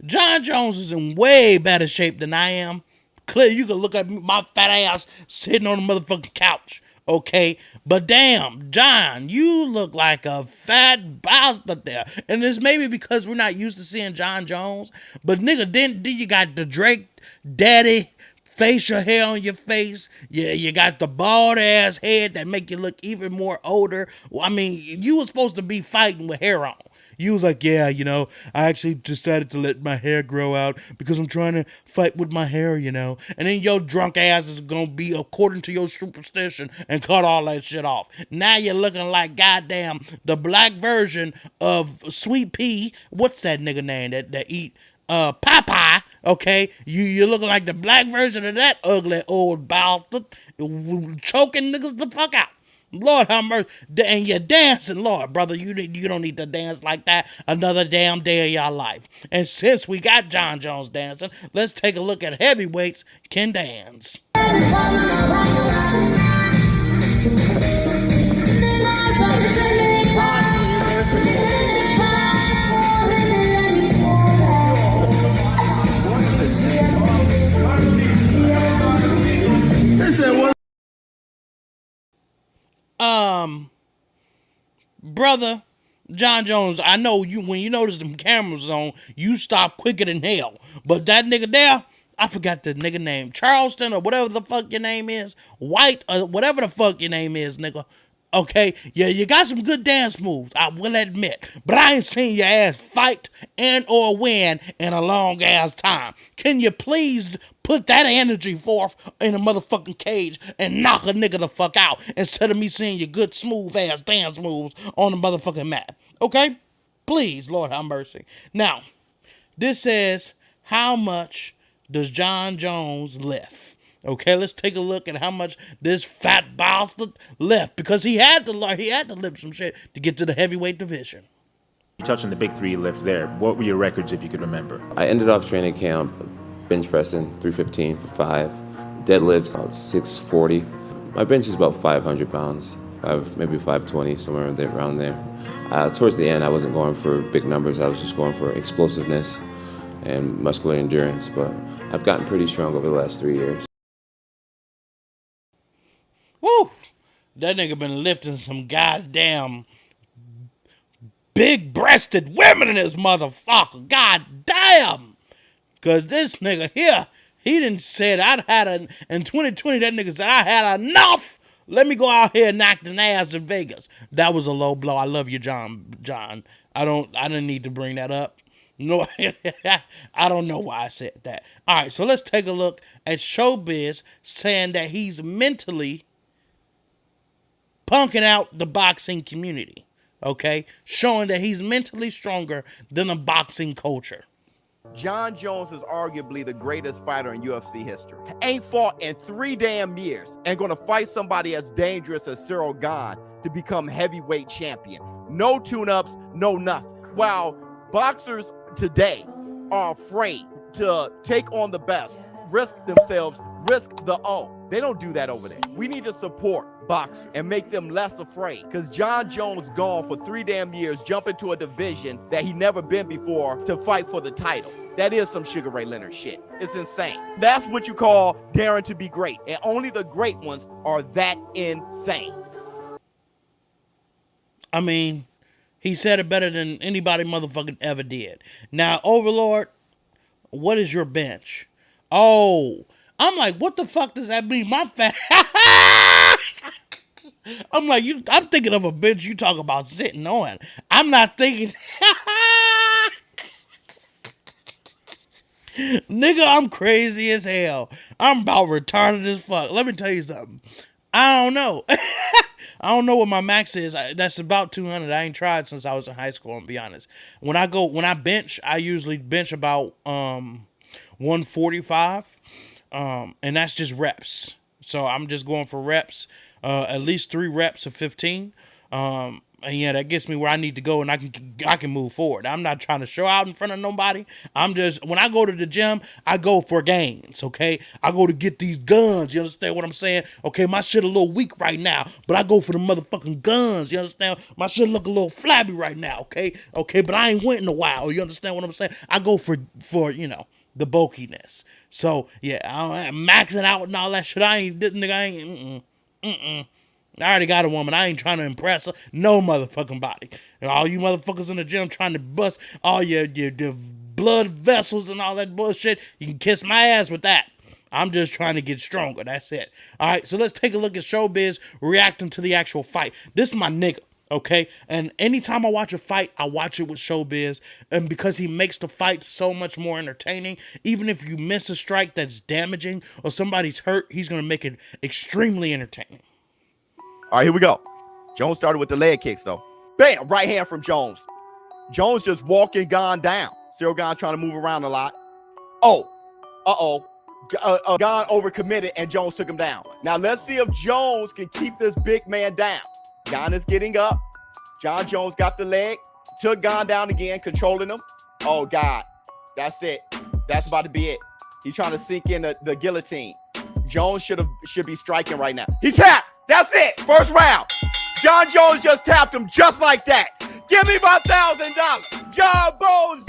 Speaker 2: Jon Jones is in way better shape than I am. Clear, you can look at my fat ass sitting on the motherfucking couch, okay? But damn, Jon, you look like a fat bastard there. And it's maybe because we're not used to seeing Jon Jones. But nigga, then you got the Drake daddy facial hair on your face. Yeah, you got the bald ass head that make you look even more older. Well, I mean, you were supposed to be fighting with hair on. You was like, yeah, you know, I actually decided to let my hair grow out because I'm trying to fight with my hair, you know. And then your drunk ass is going to be according to your superstition and cut all that shit off. Now you're looking like goddamn the black version of Sweet Pea. What's that nigga name that eat Popeye, okay? You're looking like the black version of that ugly old bastard choking niggas the fuck out. Lord have mercy. And you're dancing, Lord, brother. You don't need to dance like that another damn day of your life. And since we got Jon Jones dancing, let's take a look at heavyweights can dance. Brother Jon Jones, I know you when you notice them cameras on, you stop quicker than hell. But that nigga there, I forgot the nigga name, Charleston or whatever the fuck your name is, White or whatever the fuck your name is, nigga. Okay, yeah, you got some good dance moves, I will admit. But I ain't seen your ass fight and or win in a long ass time. Can you please put that energy forth in a motherfucking cage and knock a nigga the fuck out instead of me seeing your good smooth ass dance moves on the motherfucking mat? Okay? Please, Lord have mercy. Now, this says, how much does Jon Jones lift? Okay, let's take a look at how much this fat bastard left, because he had to lift some shit to get to the heavyweight division.
Speaker 19: You touched on the big three lifts there. What were your records, if you could remember?
Speaker 20: I ended off training camp bench pressing 315 for 5, deadlifts about 640. My bench is about 500 pounds, maybe 520, somewhere around there. Towards the end, I wasn't going for big numbers. I was just going for explosiveness and muscular endurance, but I've gotten pretty strong over the last 3 years.
Speaker 2: Woo! That nigga been lifting some goddamn big-breasted women in this motherfucker. God damn! Because this nigga here, he done said in 2020, that nigga said, I had enough. Let me go out here and knock the ass in Vegas. That was a low blow. I love you, John. I didn't need to bring that up. No, I don't know why I said that. All right, so let's take a look at Showbiz saying that he's mentally punking out the boxing community, okay? Showing that he's mentally stronger than the boxing culture.
Speaker 21: Jon Jones is arguably the greatest fighter in UFC history. Ain't fought in 3 damn years and gonna fight somebody as dangerous as Ciryl Gane to become heavyweight champion. No tune-ups, no nothing. While boxers today are afraid to take on the best, risk themselves, risk the O. They don't do that over there. We need to support boxers and make them less afraid, because Jon Jones gone for 3 damn years, jump into a division that he never been before to fight for the title. That is some Sugar Ray Leonard shit. It's insane. That's what you call daring to be great, and only the great ones are that insane.
Speaker 2: I mean, he said it better than anybody motherfucking ever did. Now, Overlord, what is your bench? Oh, I'm like, what the fuck does that mean? My fat... I'm like, I'm thinking of a bench you talk about sitting on. I'm not thinking... Nigga, I'm crazy as hell. I'm about retarded as fuck. Let me tell you something. I don't know. I don't know what my max is. That's about 200. I ain't tried since I was in high school, to be honest. When I bench, I usually bench about 145. And that's just reps. So I'm just going for reps. At least 3 reps of 15. And yeah, that gets me where I need to go, and I can move forward. I'm not trying to show out in front of nobody. I'm just, when I go to the gym, I go for gains, okay? I go to get these guns, you understand what I'm saying? Okay, my shit a little weak right now, but I go for the motherfucking guns, you understand? My shit look a little flabby right now, okay? Okay, but I ain't went in a while, you understand what I'm saying? I go for you know, the bulkiness. So, yeah, I'm maxing out and all that shit. I already got a woman. I ain't trying to impress her. No motherfucking body. And all you motherfuckers in the gym trying to bust all your blood vessels and all that bullshit, you can kiss my ass with that. I'm just trying to get stronger. That's it. All right, so let's take a look at Showbiz reacting to the actual fight. This is my nigga, okay? And anytime I watch a fight, I watch it with Showbiz. And because he makes the fight so much more entertaining, even if you miss a strike that's damaging or somebody's hurt, he's going to make it extremely entertaining.
Speaker 21: All right, here we go. Jones started with the leg kicks, though. Bam! Right hand from Jones. Jones just walking Gane down. Ciryl Gane trying to move around a lot. Oh. Uh-oh. Gane overcommitted, and Jones took him down. Now, let's see if Jones can keep this big man down. Gane is getting up. Jon Jones got the leg. Took Gane down again, controlling him. Oh, God. That's it. That's about to be it. He's trying to sink in the guillotine. Jones should be striking right now. He tapped. That's it. First round. Jon Jones just tapped him just like that. Give me my $1,000. Jon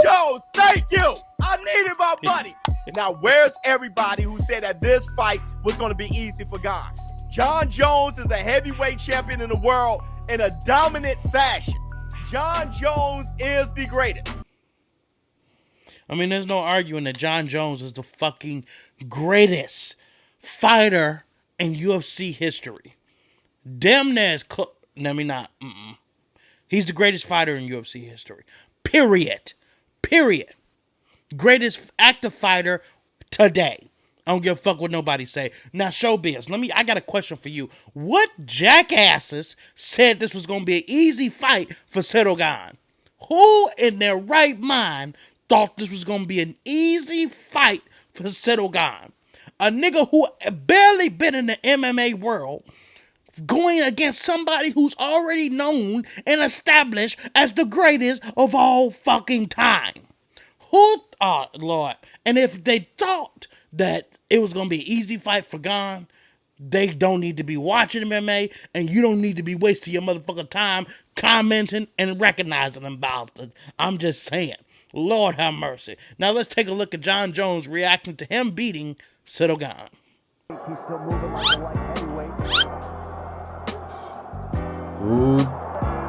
Speaker 21: Jones, thank you. I needed my money. Now, where's everybody who said that this fight was going to be easy for Gane? Jon Jones is a heavyweight champion in the world in a dominant fashion. Jon Jones is the greatest.
Speaker 2: I mean, there's no arguing that Jon Jones is the fucking greatest fighter in UFC history. Damn near not. He's the greatest fighter in UFC history. Period. Greatest active fighter today. I don't give a fuck what nobody say. Now, Showbiz, I got a question for you. What jackasses said this was going to be an easy fight for Ciryl Gane? Who in their right mind thought this was going to be an easy fight for Ciryl Gane? A nigga who barely been in the MMA world, going against somebody who's already known and established as the greatest of all fucking time. Oh, Lord. And if they thought that it was going to be an easy fight for Gane, they don't need to be watching MMA, and you don't need to be wasting your motherfucking time commenting and recognizing them bastards. I'm just saying. Lord have mercy. Now let's take a look at Jon Jones reacting to him beating Ciryl Gane.
Speaker 1: He's still moving like a light heavyweight.
Speaker 22: Ooh,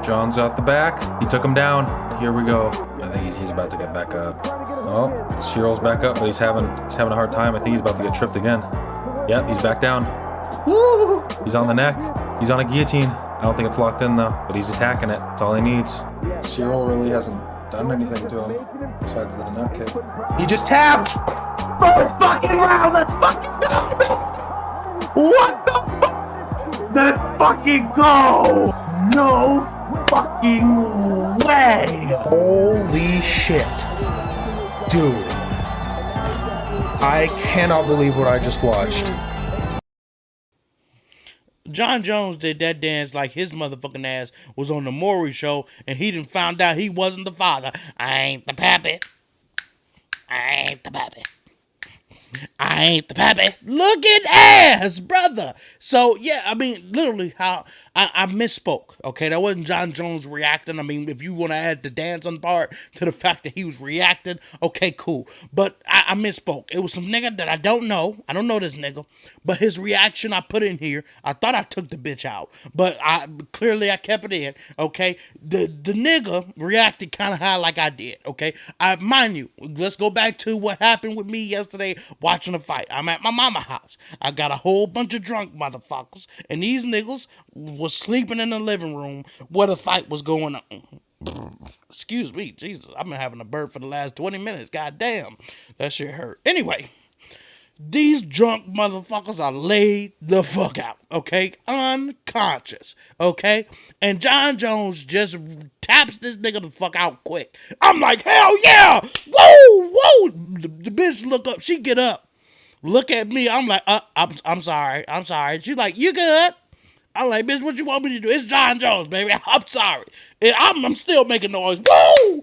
Speaker 22: John's out the back. He took him down. Here we go. I think he's about to get back up. Oh, Cyryl's back up, but he's having a hard time. I think he's about to get tripped again. Yep, he's back down. Woo! He's on the neck. He's on a guillotine. I don't think it's locked in though, but he's attacking it. That's all he needs.
Speaker 23: Ciryl really hasn't done anything to him besides the nut kick. He just tapped! Third fucking round, let's fucking go! What the fuck? Let's fucking go! No fucking way! Holy shit. Dude. I cannot believe what I just watched.
Speaker 2: Jon Jones did that dance like his motherfucking ass was on the Maury show and he done found out he wasn't the father. I ain't the pappy. I ain't the pappy. I ain't the pappy. Looking ass, brother. So, yeah, I mean, literally how I misspoke, okay? That wasn't Jon Jones reacting. I mean, if you want to add the dancing part to the fact that he was reacting, okay, cool. But I misspoke. It was some nigga that I don't know. I don't know this nigga. But his reaction I put in here, I thought I took the bitch out. But clearly I kept it in, okay? The nigga reacted kind of high like I did, okay? Mind you, let's go back to what happened with me yesterday watching the fight. I'm at my mama's house. I got a whole bunch of drunk motherfuckers, and these niggas was sleeping in the living room where the fight was going on. Excuse me, Jesus, I've been having a burp for the last 20 minutes. God damn, that shit hurt. Anyway, these drunk motherfuckers are laid the fuck out, okay? Unconscious, okay? And Jon Jones just taps this nigga the fuck out quick. I'm like, hell yeah! Whoa, whoa! The bitch look up, she get up, look at me. I'm like, I'm sorry. She's like, you good? I'm like, bitch, what you want me to do? It's Jon Jones, baby. I'm sorry. And I'm still making noise. Woo!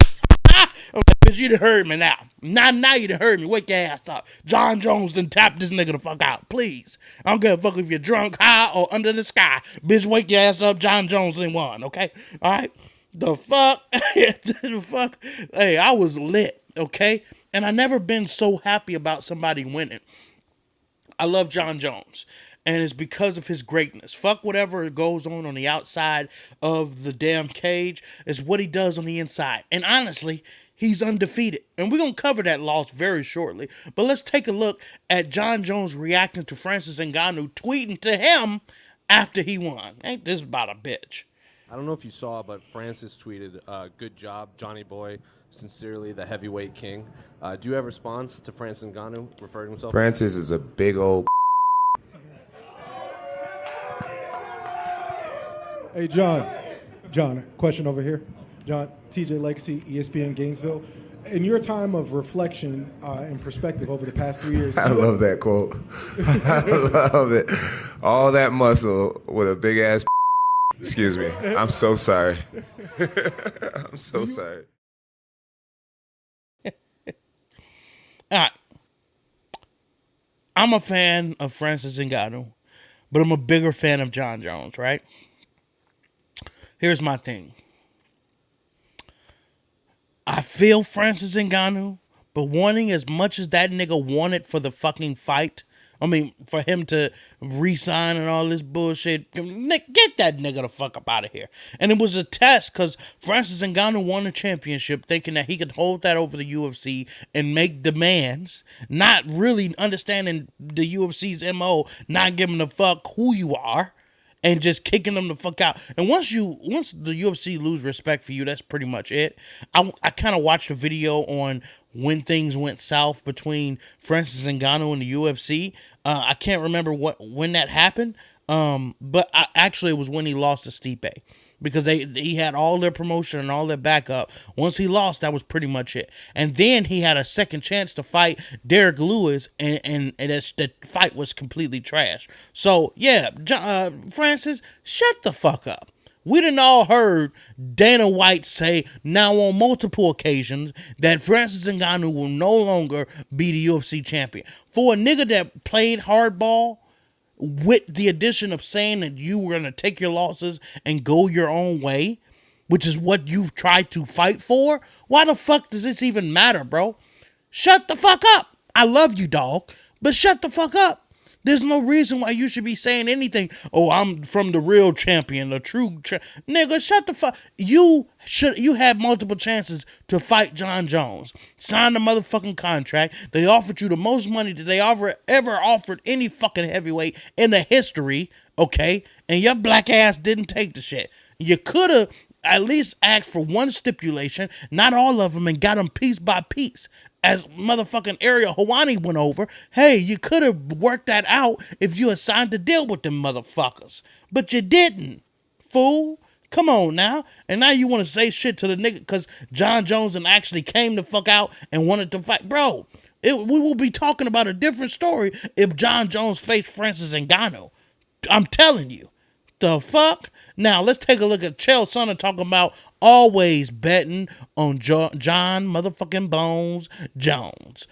Speaker 2: I'm like, bitch, you done heard me now. Now you done heard me. Wake your ass up. Jon Jones done tapped this nigga the fuck out. Please. I don't give a fuck if you're drunk, high, or under the sky. Bitch, wake your ass up. Jon Jones done won, okay? All right? The fuck? The fuck? Hey, I was lit, okay? And I never been so happy about somebody winning. I love Jon Jones. And it's because of his greatness. Fuck whatever goes on the outside of the damn cage. It's what he does on the inside. And honestly, he's undefeated. And we're going to cover that loss very shortly. But let's take a look at Jon Jones reacting to Francis Ngannou tweeting to him after he won. Ain't this about a bitch?
Speaker 4: I don't know if you saw, but Francis tweeted, good job, Johnny Boy. Sincerely, the heavyweight king. Do you have a response to Francis Ngannou referring to himself?
Speaker 17: Francis is a big old.
Speaker 5: Hey, John, question over here. John, TJ Legacy, ESPN Gainesville. In your time of reflection and perspective over the past 3 years.
Speaker 17: I love that quote. I love it. All that muscle with a big ass. Excuse me. I'm so sorry. I'm so sorry.
Speaker 2: All right. I'm a fan of Francis Ngannou, but I'm a bigger fan of Jon Jones, right? Here's my thing. I feel Francis Ngannou, but wanting as much as that nigga wanted for the fucking fight, I mean, for him to re-sign and all this bullshit, get that nigga the fuck up out of here. And it was a test because Francis Ngannou won the championship thinking that he could hold that over the UFC and make demands, not really understanding the UFC's MO, not giving a fuck who you are, and just kicking them the fuck out. And once the UFC lose respect for you, that's pretty much it. I kind of watched a video on when things went south between Francis Ngannou and the UFC. I can't remember when that happened, but actually it was when he lost to Stipe. Because he had all their promotion and all their backup. Once he lost, that was pretty much it. And then he had a second chance to fight Derek Lewis, and the fight was completely trash. So, yeah, Francis, shut the fuck up. We done all heard Dana White say now on multiple occasions that Francis Ngannou will no longer be the UFC champion. For a nigga that played hardball, with the addition of saying that you were going to take your losses and go your own way, which is what you've tried to fight for, why the fuck does this even matter, bro? Shut the fuck up. I love you, dog, but shut the fuck up. There's no reason why you should be saying anything. Oh, I'm from the real champion, the true nigga, shut the fuck. You had multiple chances to fight Jon Jones. Sign the motherfucking contract. They offered you the most money that they ever offered any fucking heavyweight in the history, okay? And your black ass didn't take the shit. You could have at least asked for one stipulation, not all of them, and got them piece by piece. As motherfucking Ariel Helwani went over, hey, you could have worked that out if you had signed the deal with them motherfuckers. But you didn't, fool. Come on now. And now you want to say shit to the nigga because Jon Jones actually came the fuck out and wanted to fight. Bro, we will be talking about a different story if Jon Jones faced Francis Ngannou. I'm telling you. The fuck? Now, let's take a look at Chael Sonnen talking about always betting on Jon motherfucking Bones Jones.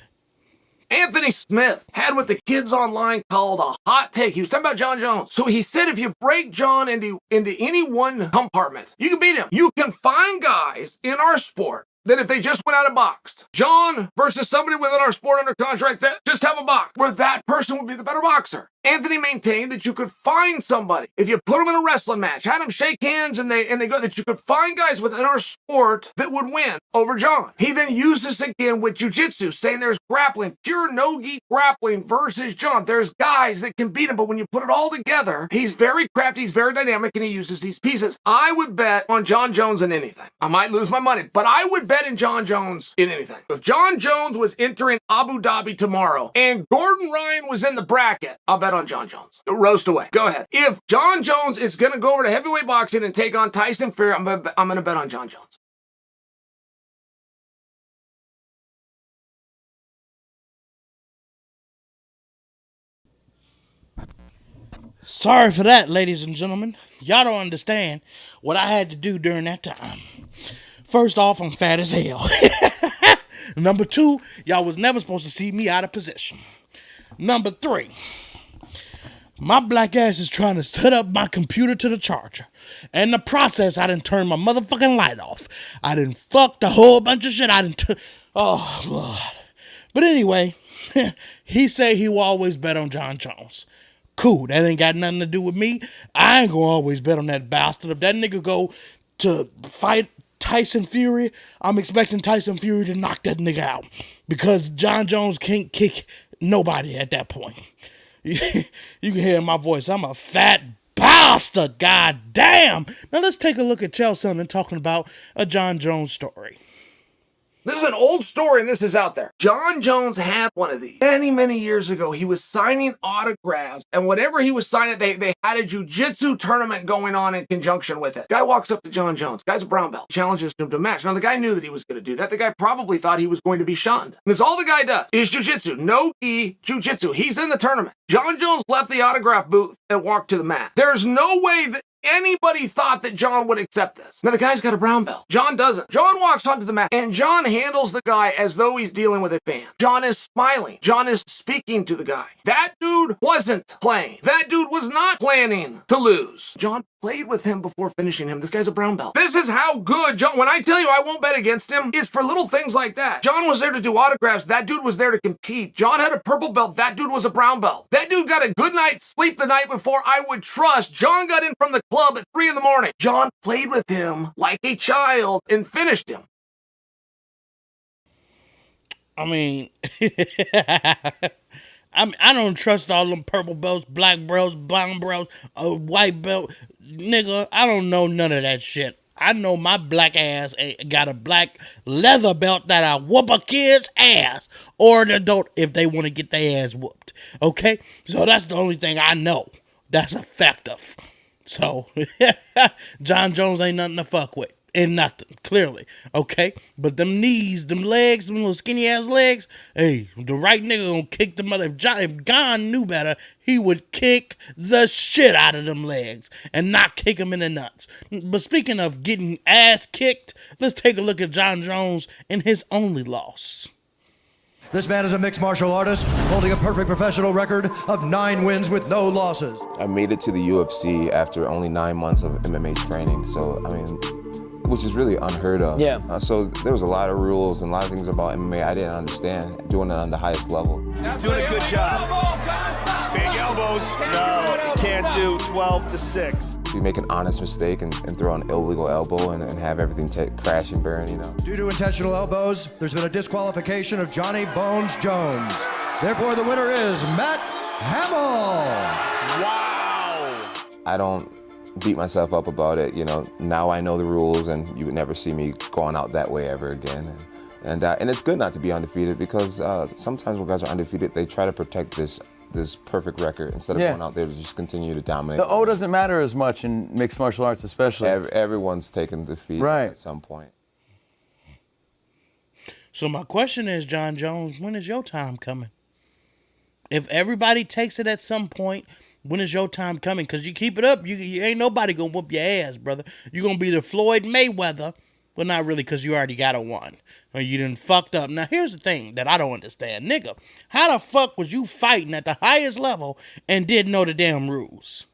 Speaker 7: Anthony Smith had what the kids online called a hot take. He was talking about Jon Jones. So he said if you break Jon into any one compartment, you can beat him. You can find guys in our sport that if they just went out and boxed, Jon versus somebody within our sport under contract that just have a box, where that person would be the better boxer. Anthony maintained that you could find somebody, if you put them in a wrestling match, had them shake hands and they go, that you could find guys within our sport that would win over Jon. He then used this again with jiu-jitsu, saying there's grappling, pure no-gi grappling versus Jon. There's guys that can beat him, but when you put it all together, he's very crafty, he's very dynamic, and he uses these pieces. I would bet on Jon Jones in anything. I might lose my money, but I would bet in Jon Jones in anything. If Jon Jones was entering Abu Dhabi tomorrow and Gordon Ryan was in the bracket, I'll bet on Jon Jones. Roast away. Go ahead. If Jon Jones is going to go over to heavyweight boxing and take on Tyson Fury, I'm going to bet on Jon Jones.
Speaker 2: Sorry for that, ladies and gentlemen. Y'all don't understand what I had to do during that time. First off, I'm fat as hell. Number two, y'all was never supposed to see me out of position. Number three, my black ass is trying to set up my computer to the charger. And in the process, I done turned my motherfucking light off. I done fucked a whole bunch of shit. Oh, Lord. But anyway, he said he will always bet on Jon Jones. Cool, that ain't got nothing to do with me. I ain't gonna always bet on that bastard. If that nigga go to fight Tyson Fury, I'm expecting Tyson Fury to knock that nigga out. Because Jon Jones can't kick nobody at that point. You can hear in my voice, I'm a fat bastard, god damn. Now let's take a look at Chael Sonnen talking about a Jon Jones story.
Speaker 7: This is an old story, and this is out there. Jon Jones had one of these many years ago. He was signing autographs, and whatever he was signing, they had a jiu-jitsu tournament going on in conjunction with it. Guy walks up to Jon Jones. Guy's a brown belt. Challenges him to a match. Now, the guy knew that he was going to do that. The guy probably thought he was going to be shunned. Because all the guy does is jiu-jitsu. No-gi jiu-jitsu. He's in the tournament. Jon Jones left the autograph booth and walked to the mat. There's no way that anybody thought that Jon would accept this. Now, the guy's got a brown belt. Jon doesn't. Jon walks onto the mat, and Jon handles the guy as though he's dealing with a fan. Jon is smiling. Jon is speaking to the guy. That dude wasn't playing. That dude was not planning to lose. Jon played with him before finishing him. This guy's a brown belt. This is how good Jon, when I tell you I won't bet against him, it's for little things like that. Jon was there to do autographs. That dude was there to compete. Jon had a purple belt. That dude was a brown belt. That dude got a good night's sleep the night before I would trust. Jon got in from the club at 3 a.m. Jon played with him like a child and finished him.
Speaker 2: I mean, I don't trust all them purple belts, black belts, brown belts, white belt. Nigga, I don't know none of that shit. I know my black ass got a black leather belt that I whoop a kid's ass or an adult if they want to get their ass whooped. Okay? So that's the only thing I know. That's effective. So, Jon Jones ain't nothing to fuck with. And nothing, clearly. Okay? But them knees, them legs, them little skinny ass legs, hey, the right nigga gonna kick them out. If Gane knew better, he would kick the shit out of them legs and not kick them in the nuts. But speaking of getting ass kicked, let's take a look at Jon Jones and his only loss.
Speaker 6: This man is a mixed martial artist holding a perfect professional record of 9 wins with no losses.
Speaker 20: I made it to the UFC after only 9 months of MMA training, so I mean, which is really unheard of.
Speaker 8: Yeah.
Speaker 20: So there was a lot of rules and a lot of things about MMA I didn't understand, doing it on the highest level.
Speaker 10: He's doing a good job. Big elbows. No, you can't do 12 to 6.
Speaker 20: You make an honest mistake and throw an illegal elbow and have everything crash and burn, you know.
Speaker 6: Due to intentional elbows, there's been a disqualification of Johnny Bones Jones. Therefore, the winner is Matt Hamill.
Speaker 10: Wow.
Speaker 20: I don't beat myself up about it, you know. Now I know the rules, and you would never see me going out that way ever again. And it's good not to be undefeated, because sometimes when guys are undefeated, they try to protect this perfect record instead of going out there to just continue to dominate.
Speaker 8: The O doesn't matter as much in mixed martial arts, especially.
Speaker 20: Everyone's taken defeat at some point.
Speaker 2: So my question is, Jon Jones, when is your time coming? If everybody takes it at some point, when is your time coming? Because you keep it up, you ain't nobody gonna whoop your ass, brother. You're gonna be the Floyd Mayweather. Well, not really, because you already got a one. Or you done fucked up. Now, here's the thing that I don't understand. Nigga, how the fuck was you fighting at the highest level and didn't know the damn rules?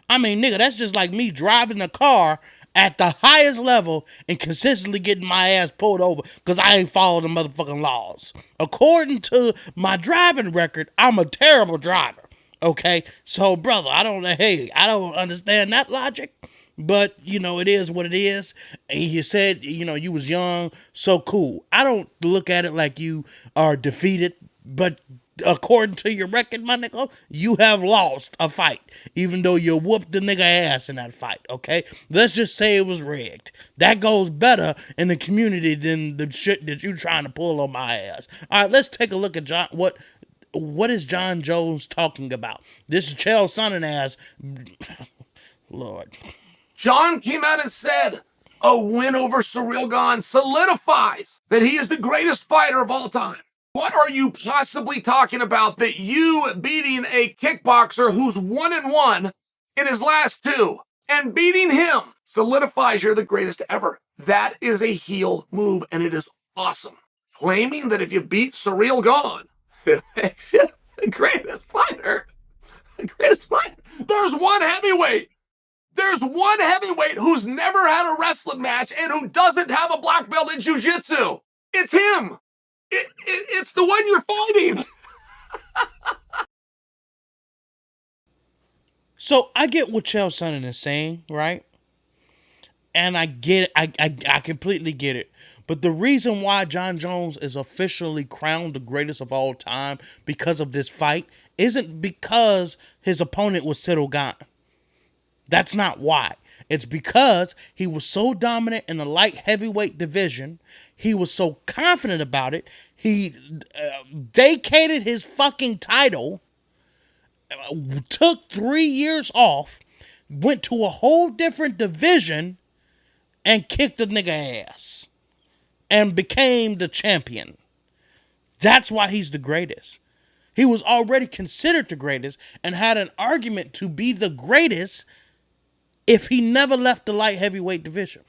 Speaker 2: I mean, nigga, that's just like me driving a car at the highest level and consistently getting my ass pulled over because I ain't following the motherfucking laws. According to my driving record, I'm a terrible driver. Okay? So, brother, I don't understand that logic. But, you know, it is what it is. And you said, you know, you was young, so cool. I don't look at it like you are defeated, but according to your record, my nigga, you have lost a fight, even though you whooped the nigga ass in that fight, okay? Let's just say it was rigged. That goes better in the community than the shit that you trying to pull on my ass. All right, let's take a look at what is Jon Jones talking about? This is Chael Sonnen as Lord.
Speaker 7: Jon came out and said a win over Ciryl Gane solidifies that he is the greatest fighter of all time. What are you possibly talking about that you beating a kickboxer who's 1-1 in his last 2 and beating him solidifies you're the greatest ever? That is a heel move, and it is awesome. Claiming that if you beat Ciryl Gane, the greatest fighter, there's one heavyweight. There's one heavyweight who's never had a wrestling match and who doesn't have a black belt in jiu-jitsu. It's him. It's the one you're fighting.
Speaker 2: So I get what Chael Sonnen is saying, right? And I get it. I completely get it. But the reason why Jon Jones is officially crowned the greatest of all time because of this fight isn't because his opponent was Ciryl Gane. That's not why. It's because he was so dominant in the light heavyweight division. He was so confident about it. He vacated his fucking title, took 3 years off, went to a whole different division, and kicked the nigga ass. And became the champion. That's why he's the greatest. He was already considered the greatest and had an argument to be the greatest if he never left the light heavyweight division.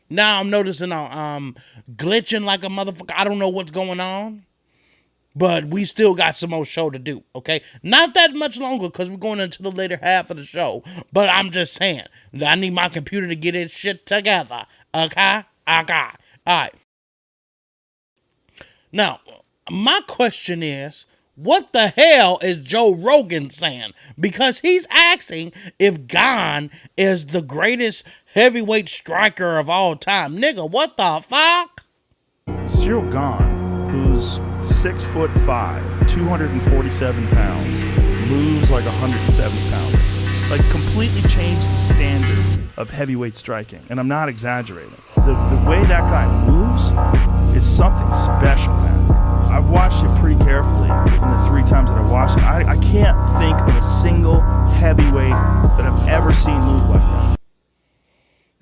Speaker 2: Now I'm noticing I'm glitching like a motherfucker. I don't know what's going on. But we still got some more show to do, okay? Not that much longer because we're going into the later half of the show. But I'm just saying, I need my computer to get its shit together, okay? Okay. All right. Now, my question is, what the hell is Joe Rogan saying? Because he's asking if Gane is the greatest heavyweight striker of all time. Nigga, what the fuck?
Speaker 3: Ciryl Gane, who's 6'5", 247 pounds, moves like 170 pounds. Like, completely changed the standard of heavyweight striking. And I'm not exaggerating. The way that guy moves is something special, man. I've watched it pretty carefully in the 3 times that I've watched it. I can't think of a single heavyweight that I've ever seen move like that.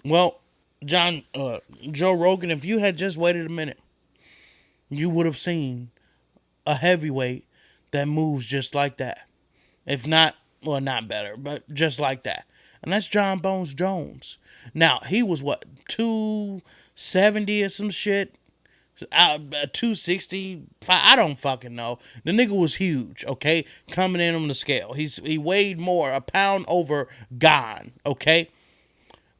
Speaker 2: Well, Joe Rogan, if you had just waited a minute, you would have seen a heavyweight that moves just like that. If not, well, not better, but just like that. And that's Jon Bones Jones. Now, he was what, 270 or some shit? 265, I don't fucking know. The nigga was huge, okay? Coming in on the scale. He weighed more, a pound over Gane, okay?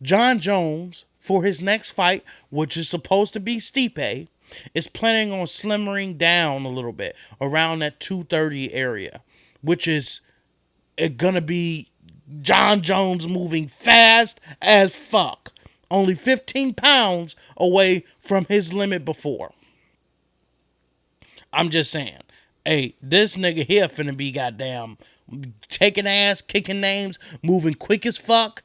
Speaker 2: Jon Jones, for his next fight, which is supposed to be Stipe, is planning on slimmering down a little bit, around that 230 area, which is gonna be Jon Jones moving fast as fuck. Only 15 pounds away from his limit before. I'm just saying. Hey, this nigga here finna be goddamn taking ass, kicking names, moving quick as fuck.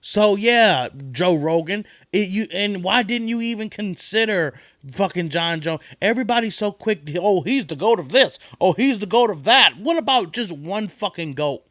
Speaker 2: So yeah, Joe Rogan, and why didn't you even consider fucking Jon Jones? Everybody's so quick. Oh, he's the GOAT of this. Oh, he's the GOAT of that. What about just one fucking GOAT?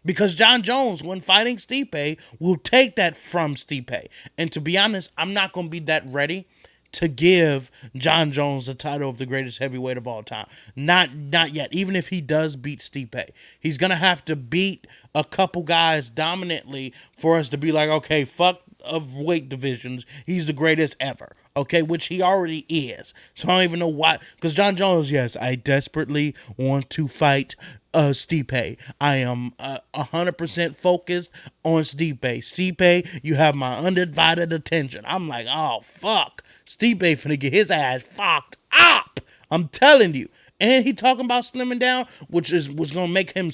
Speaker 2: Because Jon Jones, when fighting Stipe, will take that from Stipe. And to be honest, I'm not going to be that ready to give Jon Jones the title of the greatest heavyweight of all time. Not yet. Even if he does beat Stipe, he's going to have to beat a couple guys dominantly for us to be like, okay, fuck of weight divisions, he's the greatest ever. Okay, which he already is. So I don't even know why. Because Jon Jones, yes, I desperately want to fight Stipe. I am 100% focused on Stipe. Stipe, you have my undivided attention. I'm like, oh, fuck. Stipe finna get his ass fucked up. I'm telling you. And he talking about slimming down, which was going to make him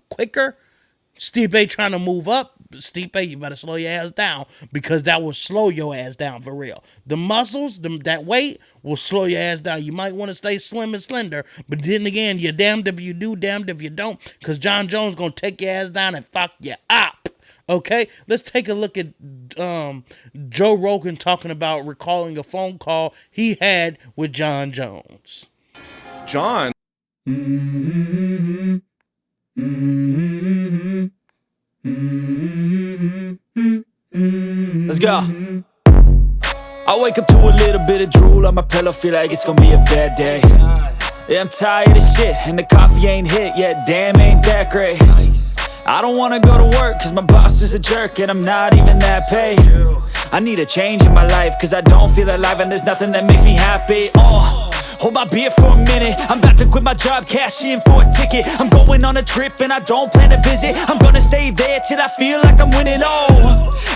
Speaker 2: quicker. Stipe trying to move up. Stipe, you better slow your ass down, because that will slow your ass down for real. The muscles, that weight will slow your ass down. You might want to stay slim and slender, but then again, you're damned if you do, damned if you don't, because Jon Jones going to take your ass down and fuck you up. Okay, let's take a look at Joe Rogan talking about recalling a phone call he had with Jon Jones.
Speaker 9: Jon. Let's go. I wake up to a little bit of drool on my pillow, feel like it's gonna be a bad day. Yeah, I'm tired of shit, and the coffee ain't hit yet, damn, ain't that great. I don't wanna go to work, cause my boss is a jerk, and I'm not even that paid. I need a change in my life, cause I don't feel alive, and there's nothing that makes me happy. Hold my beer for a minute, I'm about to quit my job, cash in for a ticket. I'm going on a trip and I don't plan to visit. I'm gonna stay there till I feel like I'm winning,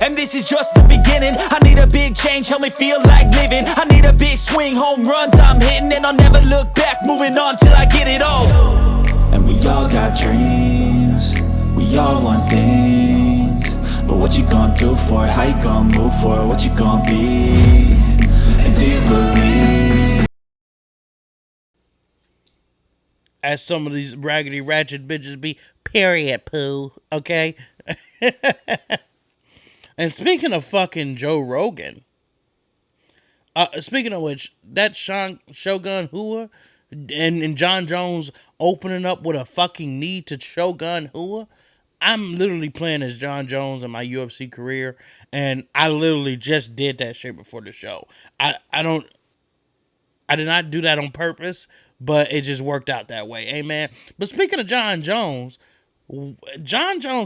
Speaker 9: and this is just the beginning. I need a big change, help me feel like living. I need a big swing, home runs I'm hitting, and I'll never look back, moving on till I get it all. And we all got dreams, we all want things, but what you gonna do for it? How you gonna move for it? What you gonna be? And do you believe?
Speaker 2: As some of these raggedy ratchet bitches be, period, poo, okay? And speaking of fucking Joe Rogan, speaking of which, that Shogun Hua and Jon Jones opening up with a fucking knee to Shogun Hua, I'm literally playing as Jon Jones in my UFC career, and I literally just did that shit before the show. I did not do that on purpose, but it just worked out that way. Amen. But speaking of Jon Jones'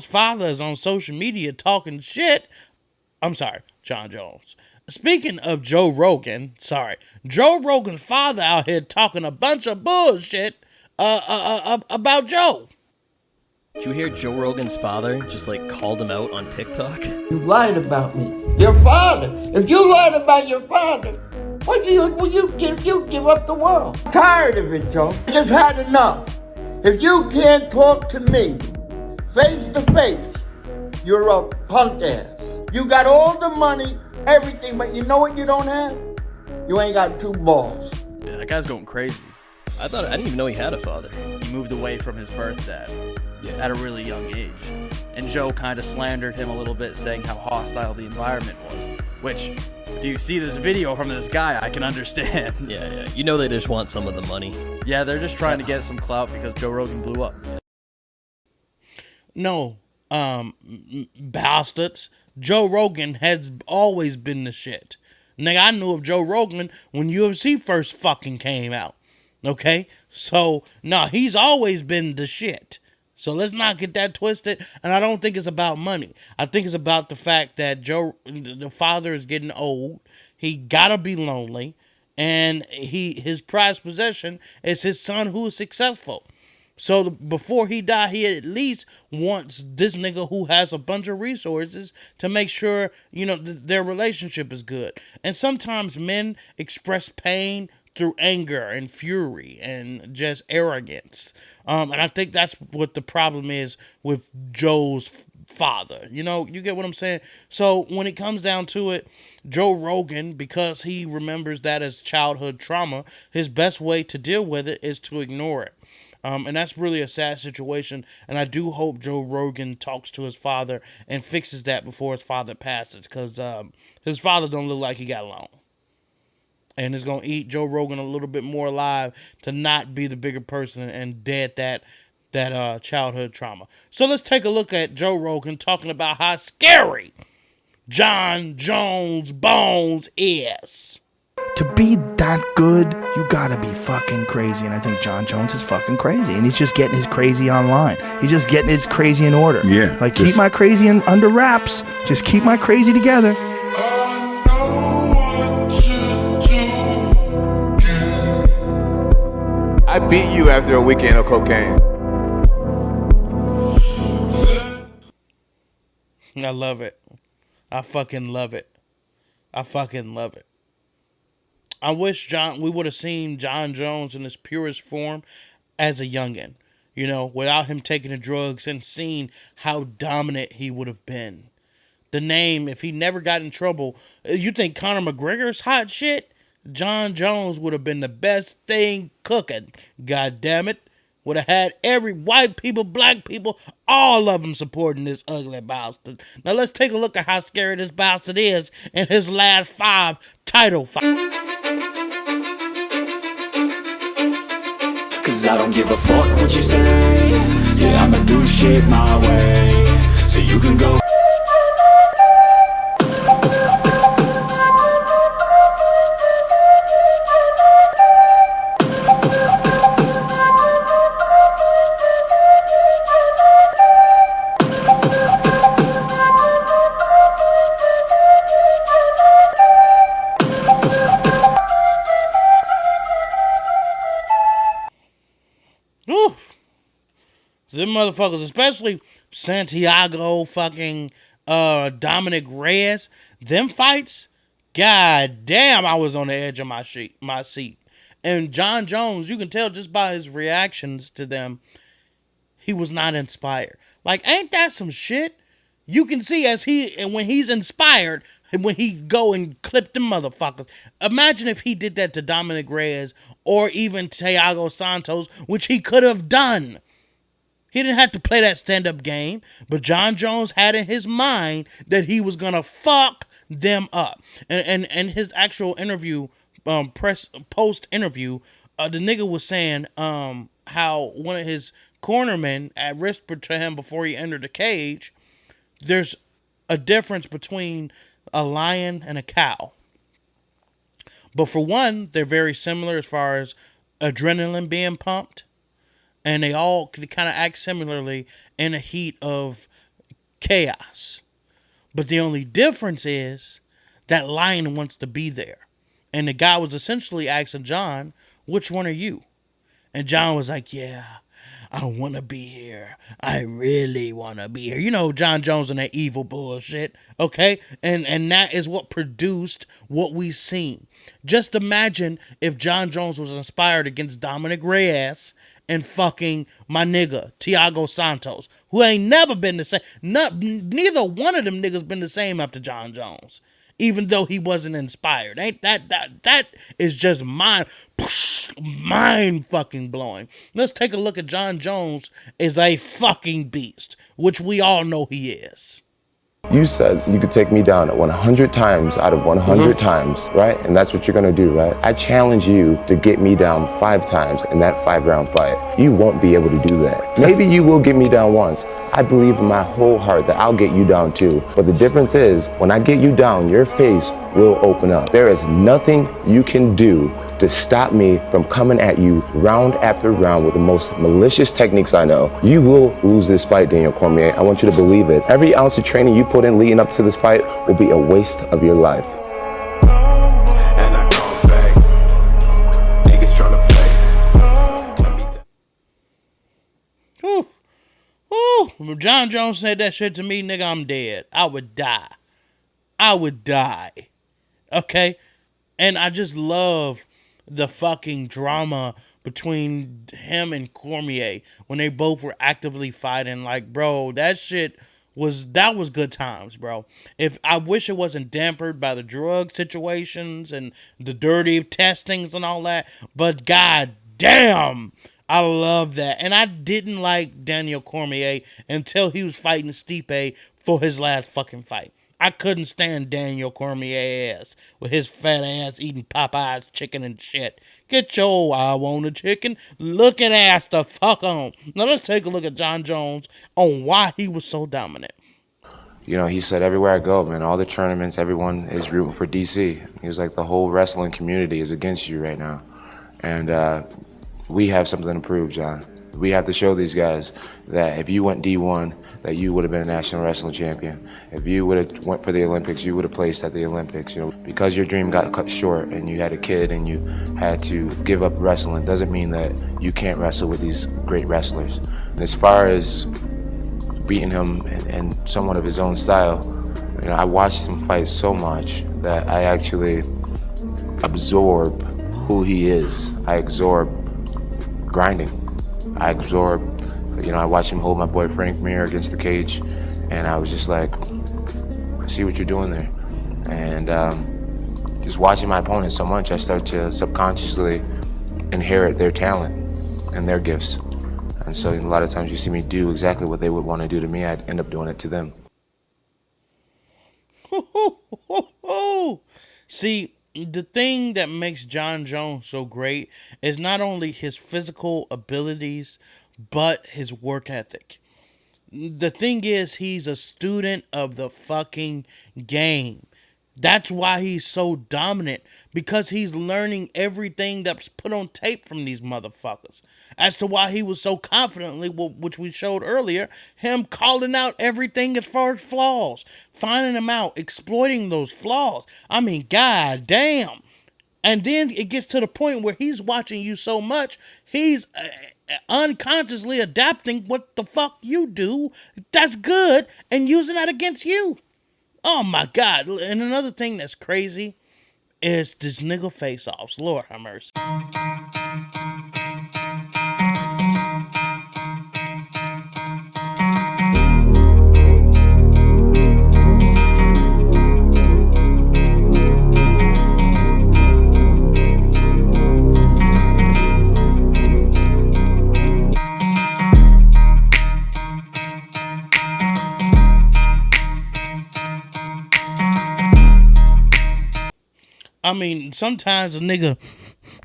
Speaker 2: father is on social media talking shit. I'm sorry, Jon Jones. Speaking of Joe Rogan, Joe Rogan's father out here talking a bunch of bullshit about Joe.
Speaker 12: Did you hear Joe Rogan's father just called him out on TikTok?
Speaker 13: You lied about me. Your father. If you lied about your father, what will you give up the world? I'm tired of it, Joe. I just had enough. If you can't talk to me face to face, you're a punk ass. You got all the money, everything, but you know what you don't have? You ain't got two balls.
Speaker 12: Yeah, that guy's going crazy. I didn't even know he had a father.
Speaker 24: He moved away from his birth dad at a really young age. And Joe kind of slandered him a little bit, saying how hostile the environment was. Which, if you see this video from this guy, I can understand.
Speaker 12: Yeah. You know they just want some of the money.
Speaker 24: Yeah, they're just trying to get some clout because Joe Rogan blew up.
Speaker 2: No, bastards. Joe Rogan has always been the shit. Nigga, I knew of Joe Rogan when UFC first fucking came out. Okay? So, no, he's always been the shit. So let's not get that twisted. And I don't think it's about money. I think it's about the fact that the father is getting old. He gotta be lonely. And his prized possession is his son who is successful. So before he died, he at least wants this nigga who has a bunch of resources to make sure, their relationship is good. And sometimes men express pain through anger and fury and just arrogance. And I think that's what the problem is with Joe's father. You get what I'm saying? So when it comes down to it, Joe Rogan, because he remembers that as childhood trauma, his best way to deal with it is to ignore it. And that's really a sad situation. And I do hope Joe Rogan talks to his father and fixes that before his father passes. Because his father don't look like he got along. And it's going to eat Joe Rogan a little bit more alive to not be the bigger person and dead that childhood trauma. So let's take a look at Joe Rogan talking about how scary Jon Jones Bones is.
Speaker 25: To be that good, you gotta be fucking crazy. And I think Jon Jones is fucking crazy. And he's just getting his crazy online. He's just getting his crazy in order.
Speaker 26: Yeah.
Speaker 25: Keep my crazy under wraps. Just keep my crazy together.
Speaker 27: I beat you after a weekend of cocaine.
Speaker 2: I love it. I fucking love it. I fucking love it. I wish we would have seen Jon Jones in his purest form as a youngin', without him taking the drugs and seeing how dominant he would have been. The name, if he never got in trouble, you think Conor McGregor's hot shit? Jon Jones would have been the best thing cooking. God damn it. Would have had every white people, black people, all of them supporting this ugly bastard. Now let's take a look at how scary this bastard is in his last 5 title fights.
Speaker 9: Cause I don't give a fuck what you say. Yeah, I'ma do shit my way. So you can go.
Speaker 2: Them motherfuckers, especially Santiago, fucking Dominic Reyes, them fights, god damn, I was on the edge of my seat. And Jon Jones, you can tell just by his reactions to them, he was not inspired. Like, ain't that some shit? You can see when he's inspired, when he go and clip them motherfuckers. Imagine if he did that to Dominic Reyes or even Thiago Santos, which he could have done. He didn't have to play that stand-up game, but Jon Jones had in his mind that he was gonna fuck them up. And his actual interview, post interview, the nigga was saying how one of his cornermen at whispered to him before he entered the cage, there's a difference between a lion and a cow. But for one, they're very similar as far as adrenaline being pumped. And they all kind of act similarly in the heat of chaos. But the only difference is that lion wants to be there. And the guy was essentially asking Jon, which one are you? And Jon was like, yeah, I want to be here. I really want to be here. You know, Jon Jones and that evil bullshit, okay? And that is what produced what we seen. Just imagine if Jon Jones was inspired against Dominic Reyes and fucking my nigga, Thiago Santos, who ain't never been the same. Neither one of them niggas been the same after Jon Jones, even though he wasn't inspired. Ain't that is just mind fucking blowing. Let's take a look at Jon Jones as a fucking beast, which we all know he is.
Speaker 20: You said you could take me down at 100 times out of 100 times, right? And that's what you're gonna do, right? I challenge you to get me down 5 times in that 5-round fight. You won't be able to do that. Maybe you will get me down once. I believe in my whole heart that I'll get you down too. But the difference is, when I get you down, your face will open up. There is nothing you can do to stop me from coming at you round after round with the most malicious techniques I know. You will lose this fight, Daniel Cormier. I want you to believe it. Every ounce of training you put in leading up to this fight will be a waste of your life.
Speaker 17: And I come back. Niggas tryna flex.
Speaker 2: When Jon Jones said that shit to me, nigga, I'm dead. I would die. Okay? And I just love the fucking drama between him and Cormier when they both were actively fighting. Like, bro, that was good times, bro. I wish it wasn't dampened by the drug situations and the dirty testings and all that, but god damn, I love that. And I didn't like Daniel Cormier until he was fighting Stipe for his last fucking fight. I couldn't stand Daniel Cormier ass with his fat ass eating Popeye's chicken and shit. Get your I want a chicken looking ass the fuck on. Now let's take a look at Jon Jones on why he was so dominant.
Speaker 20: You know, he said everywhere I go, man, all the tournaments, everyone is rooting for DC. He was like, the whole wrestling community is against you right now. And we have something to prove, Jon. We have to show these guys that if you went D1, that you would have been a national wrestling champion. If you would have went for the Olympics, you would have placed at the Olympics. You know, because your dream got cut short and you had a kid and you had to give up wrestling doesn't mean that you can't wrestle with these great wrestlers. And as far as beating him in somewhat of his own style, you know, I watched him fight so much that I actually absorb who he is. I absorb grinding. I absorb, you know, I watched him hold my boy Frank Mir against the cage, and I was just like, I see what you're doing there. And just watching my opponents so much, I start to subconsciously inherit their talent and their gifts. And so a lot of times you see me do exactly what they would want to do to me, I'd end up doing it to them.
Speaker 2: See, the thing that makes Jon Jones so great is not only his physical abilities, but his work ethic. The thing is, he's a student of the fucking game. That's why he's so dominant, because he's learning everything that's put on tape from these motherfuckers. As to why he was so confidently, which we showed earlier, him calling out everything as far as flaws, finding them out, exploiting those flaws. I mean, god damn. And then it gets to the point where he's watching you so much, he's unconsciously adapting what the fuck you do that's good and using that against you. Oh my God. And another thing that's crazy is this nigga face-offs. Lord have mercy. I mean, sometimes a nigga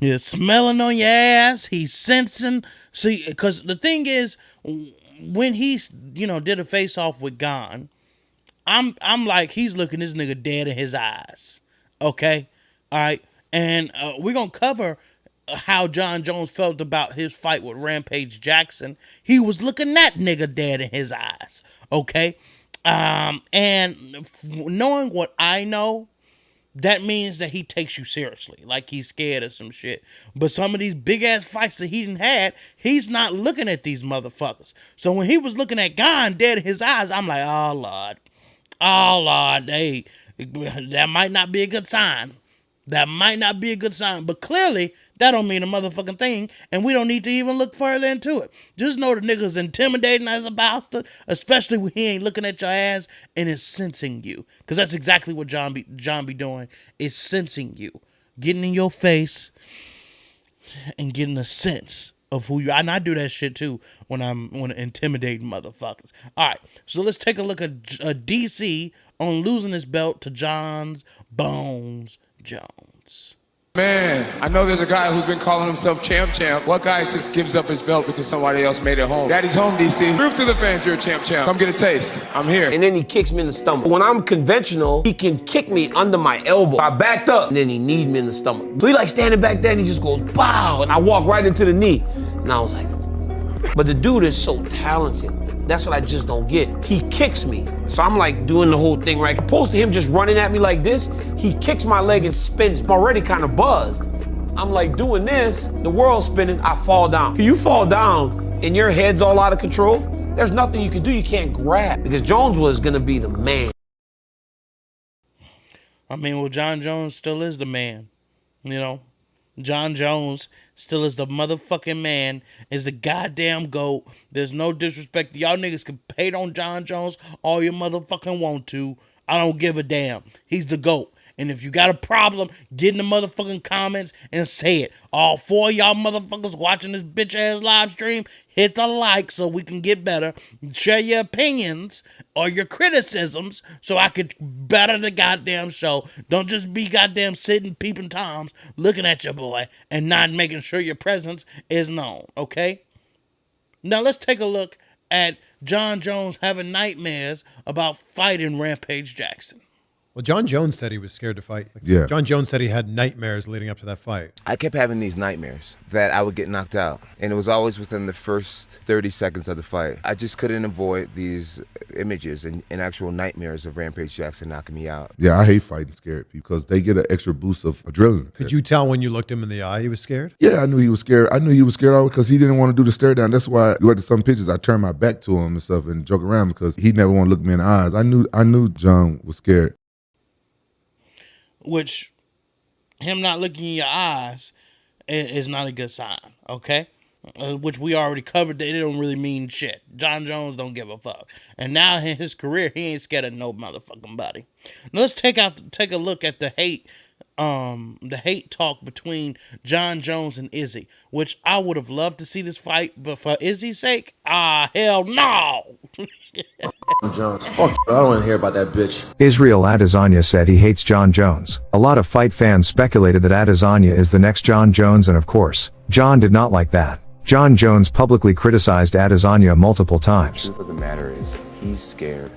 Speaker 2: is smelling on your ass. He's sensing. See, because the thing is, when he's, did a face off with Gane, I'm like, he's looking this nigga dead in his eyes. Okay? All right? And we're going to cover how Jon Jones felt about his fight with Rampage Jackson. He was looking that nigga dead in his eyes. Okay? And knowing what I know, that means that he takes you seriously, like he's scared of some shit. But some of these big ass fights that he didn't had, he's not looking at these motherfuckers. So when he was looking at Gane dead in his eyes, I'm like, oh Lord, that might not be a good sign. That might not be a good sign. But clearly, that don't mean a motherfucking thing, and we don't need to even look further into it. Just know the nigga's intimidating as a bastard, especially when he ain't looking at your ass and is sensing you. Because that's exactly what John be doing, is sensing you. Getting in your face and getting a sense of who you are. And I do that shit too when I'm intimidating motherfuckers. All right, so let's take a look at DC on losing his belt to Jon Bones Jones.
Speaker 27: Man, I know there's a guy who's been calling himself champ. What guy just gives up his belt because somebody else made it home? Daddy's home, DC. Prove to the fans you're a champ. Come get a taste. I'm here.
Speaker 11: And then he kicks me in the stomach. When I'm conventional, he can kick me under my elbow. I backed up, and then he kneed me in the stomach. So he like standing back there, and he just goes, bow, and I walk right into the knee. And I was like, but the dude is so talented. That's what I just don't get. He kicks me. So I'm like doing the whole thing right. Opposed to him just running at me like this, he kicks my leg and spins. I'm already kind of buzzed. I'm like doing this, the world's spinning, I fall down. You fall down and your head's all out of control, there's nothing you can do, you can't grab. Because Jones was gonna be the man.
Speaker 2: I mean, well, Jon Jones still is the man, Jon Jones still is the motherfucking man, is the goddamn GOAT. There's no disrespect. Y'all niggas can hate on Jon Jones all you motherfucking want to. I don't give a damn. He's the GOAT. And if you got a problem, get in the motherfucking comments and say it. All four of y'all motherfuckers watching this bitch ass live stream, hit the like so we can get better. Share your opinions or your criticisms so I could better the goddamn show. Don't just be goddamn sitting peeping toms looking at your boy and not making sure your presence is known, okay? Now let's take a look at Jon Jones having nightmares about fighting Rampage Jackson.
Speaker 14: Well, Jon Jones said he was scared to fight.
Speaker 15: Yeah.
Speaker 14: Jon Jones said he had nightmares leading up to that fight.
Speaker 27: I kept having these nightmares that I would get knocked out. And it was always within the first 30 seconds of the fight. I just couldn't avoid these images and actual nightmares of Rampage Jackson knocking me out.
Speaker 15: Yeah, I hate fighting scared people because they get an extra boost of adrenaline.
Speaker 14: Could you tell when you looked him in the eye he was scared?
Speaker 15: Yeah, I knew he was scared. I knew he was scared because he didn't want to do the stare down. That's why you look at some pictures, I turned my back to him and stuff and joke around because he never want to look me in the eyes. I knew Jon was scared.
Speaker 2: Which, him not looking in your eyes is not a good sign, okay? Which we already covered that it don't really mean shit. Jon Jones don't give a fuck. And now in his career, he ain't scared of no motherfucking body. Now let's take a look at the hate talk between Jon Jones and Eazzy, which I would have loved to see this fight, but for Izzy's sake, hell no.
Speaker 16: Jones. Fuck, I don't want to hear about that bitch.
Speaker 18: Ciryl Adesanya said he hates Jon Jones. A lot of fight fans speculated that Adesanya is the next Jon Jones, and of course, Jon did not like that. Jon Jones publicly criticized Adesanya multiple times.
Speaker 27: The truth of the matter is, he's scared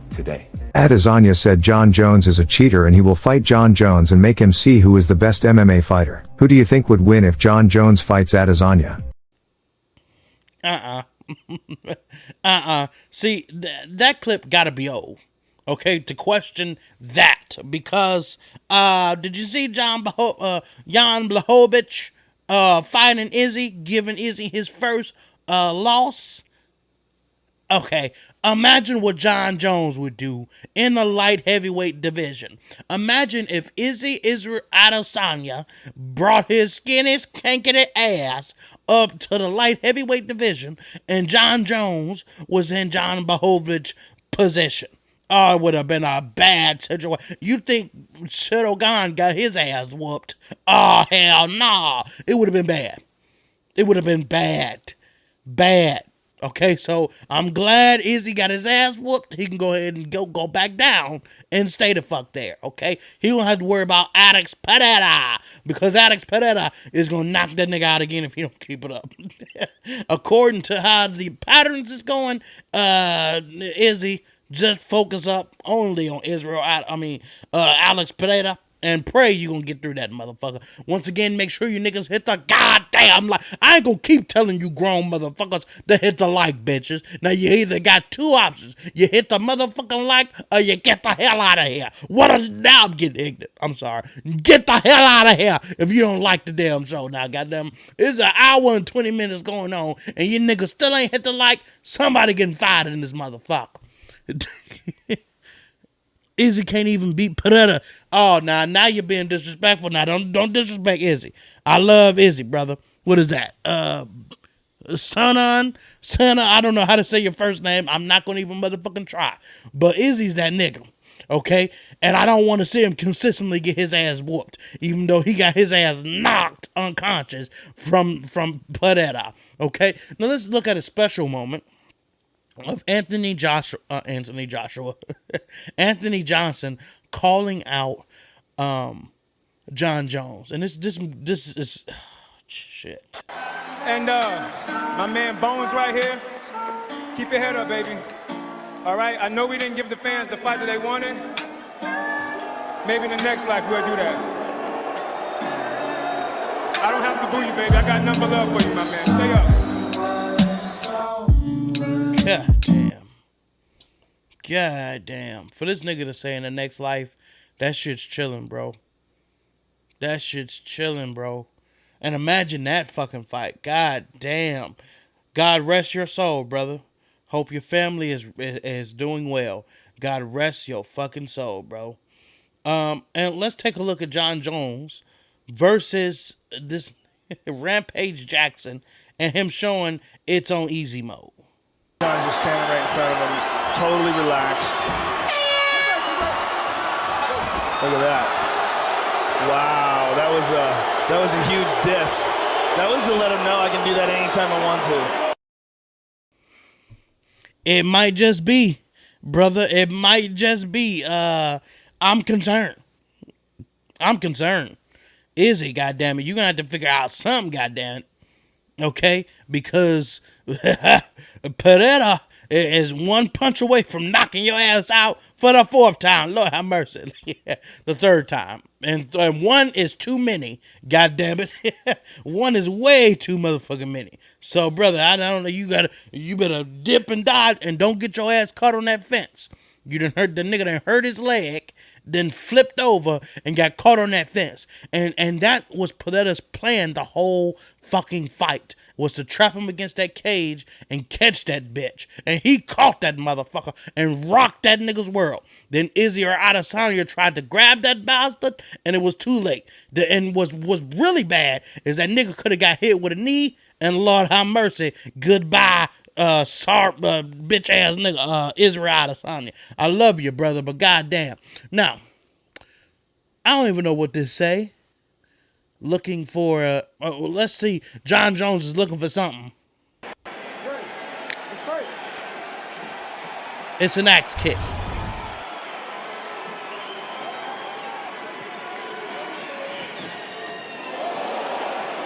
Speaker 27: today.
Speaker 18: Adesanya said Jon Jones is a cheater and he will fight Jon Jones and make him see who is the best MMA fighter. Who do you think would win if Jon Jones fights Adesanya?
Speaker 2: See, that clip gotta be old, okay, to question that, because, did you see Jan Blachowicz fighting Eazzy, giving Eazzy his first loss. Okay, imagine what Jon Jones would do in the light heavyweight division. Imagine if Eazzy Israel Adesanya brought his skinny, skankety ass up to the light heavyweight division and Jon Jones was in Jan Blachowicz position. Oh, it would have been a bad situation. You think Ciryl Gane got his ass whooped? Oh, hell nah. It would have been bad. It would have been bad. Bad. Okay, so I'm glad Eazzy got his ass whooped. He can go ahead and go back down and stay the fuck there, okay? He don't have to worry about Alex Pereira because Alex Pereira is going to knock that nigga out again if he don't keep it up. According to how the patterns is going, Eazzy just focus up only on Alex Pereira. And pray you gonna get through that motherfucker. Once again, make sure you niggas hit the goddamn like. I ain't gonna keep telling you grown motherfuckers to hit the like, bitches. Now you either got two options. You hit the motherfucking like or you get the hell out of here. Now I'm getting ignorant. I'm sorry. Get the hell out of here if you don't like the damn show. Now, goddamn, it's an hour and 20 minutes going on and you niggas still ain't hit the like. Somebody getting fired in this motherfucker. Eazzy can't even beat Pereira. Oh, now you're being disrespectful. Now, don't disrespect Eazzy. I love Eazzy, brother. What is that? Sana, I don't know how to say your first name. I'm not going to even motherfucking try. But Izzy's that nigga, okay? And I don't want to see him consistently get his ass whooped, even though he got his ass knocked unconscious from Pereira, okay? Now, let's look at a special moment of Anthony Johnson calling out Jon Jones, and this is shit.
Speaker 1: And my man Bones right here, keep your head up, baby. All right, I know we didn't give the fans the fight that they wanted. Maybe in the next life we'll do that. I don't have to boo you, baby. I got nothing but love for you, my man. Stay up.
Speaker 2: God damn. For this nigga to say in the next life, that shit's chilling, bro. That shit's chilling, bro. And imagine that fucking fight. God damn. God rest your soul, brother. Hope your family is doing well. God rest your fucking soul, bro. And let's take a look at Jon Jones versus this Rampage Jackson and him showing it's on easy mode.
Speaker 25: John's just standing right in front of him, totally relaxed. Look at that. Wow, that was a huge diss. That was to let him know I can do that anytime I want to.
Speaker 2: It might just be, brother. It might just be. I'm concerned. Eazzy, goddammit, you're gonna have to figure out something, goddammit. Okay? Because Pereira is one punch away from knocking your ass out for the fourth time. Lord have mercy. The third time. And one is too many. God damn it. One is way too motherfucking many. So, brother, I don't know. You better dip and dive and don't get your ass caught on that fence. You done hurt the nigga that hurt his leg, then flipped over and got caught on that fence. And that was Pereira's plan the whole fucking fight, was to trap him against that cage and catch that bitch. And he caught that motherfucker and rocked that nigga's world. Then Eazzy or Adesanya tried to grab that bastard and it was too late. And what's really bad is that nigga could have got hit with a knee and Lord have mercy, goodbye, bitch ass nigga, Israel Adesanya. I love you, brother, but goddamn. Now, I don't even know what this say. Looking for let's see. Jon Jones is looking for something. It's an axe kick.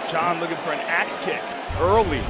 Speaker 25: Jon looking for an axe kick early.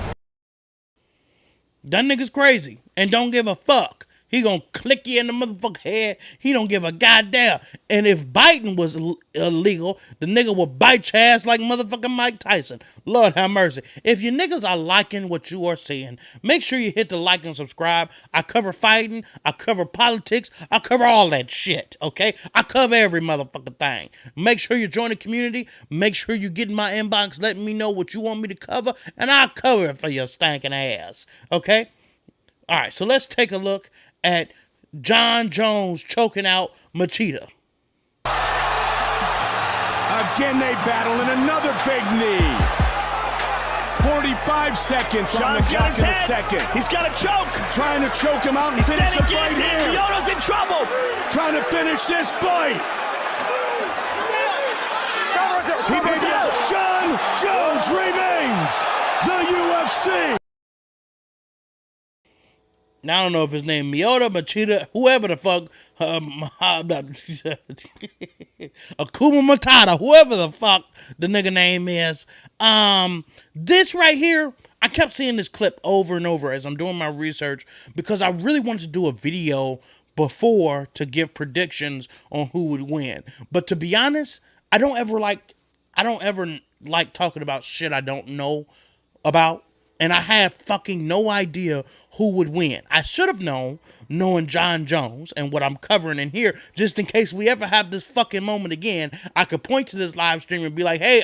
Speaker 2: That nigga's crazy and don't give a fuck. He gonna click you in the motherfucking head. He don't give a goddamn. And if biting was illegal, the nigga would bite your ass like motherfucking Mike Tyson. Lord have mercy. If you niggas are liking what you are seeing, make sure you hit the like and subscribe. I cover fighting. I cover politics. I cover all that shit, okay? I cover every motherfucking thing. Make sure you join the community. Make sure you get in my inbox letting me know what you want me to cover, and I'll cover it for your stinking ass, okay? All right, so let's take a look at Jon Jones choking out Machida.
Speaker 4: Again, they battle in another big knee. 45 seconds on the clock in the second.
Speaker 10: He's got a choke.
Speaker 4: Trying to choke him out and finish the fight here.
Speaker 10: Lyoto's in trouble.
Speaker 4: Trying to finish this fight. He may be out. Jon Jones remains the UFC.
Speaker 2: Now, I don't know if his name Miyota, Machida, whoever the fuck, Akuma Matata, whoever the fuck the nigga name is. This right here, I kept seeing this clip over and over as I'm doing my research because I really wanted to do a video before to give predictions on who would win. But to be honest, I don't ever like talking about shit I don't know about. And I had fucking no idea who would win. I should have known, knowing Jon Jones and what I'm covering in here, just in case we ever have this fucking moment again, I could point to this live stream and be like, hey,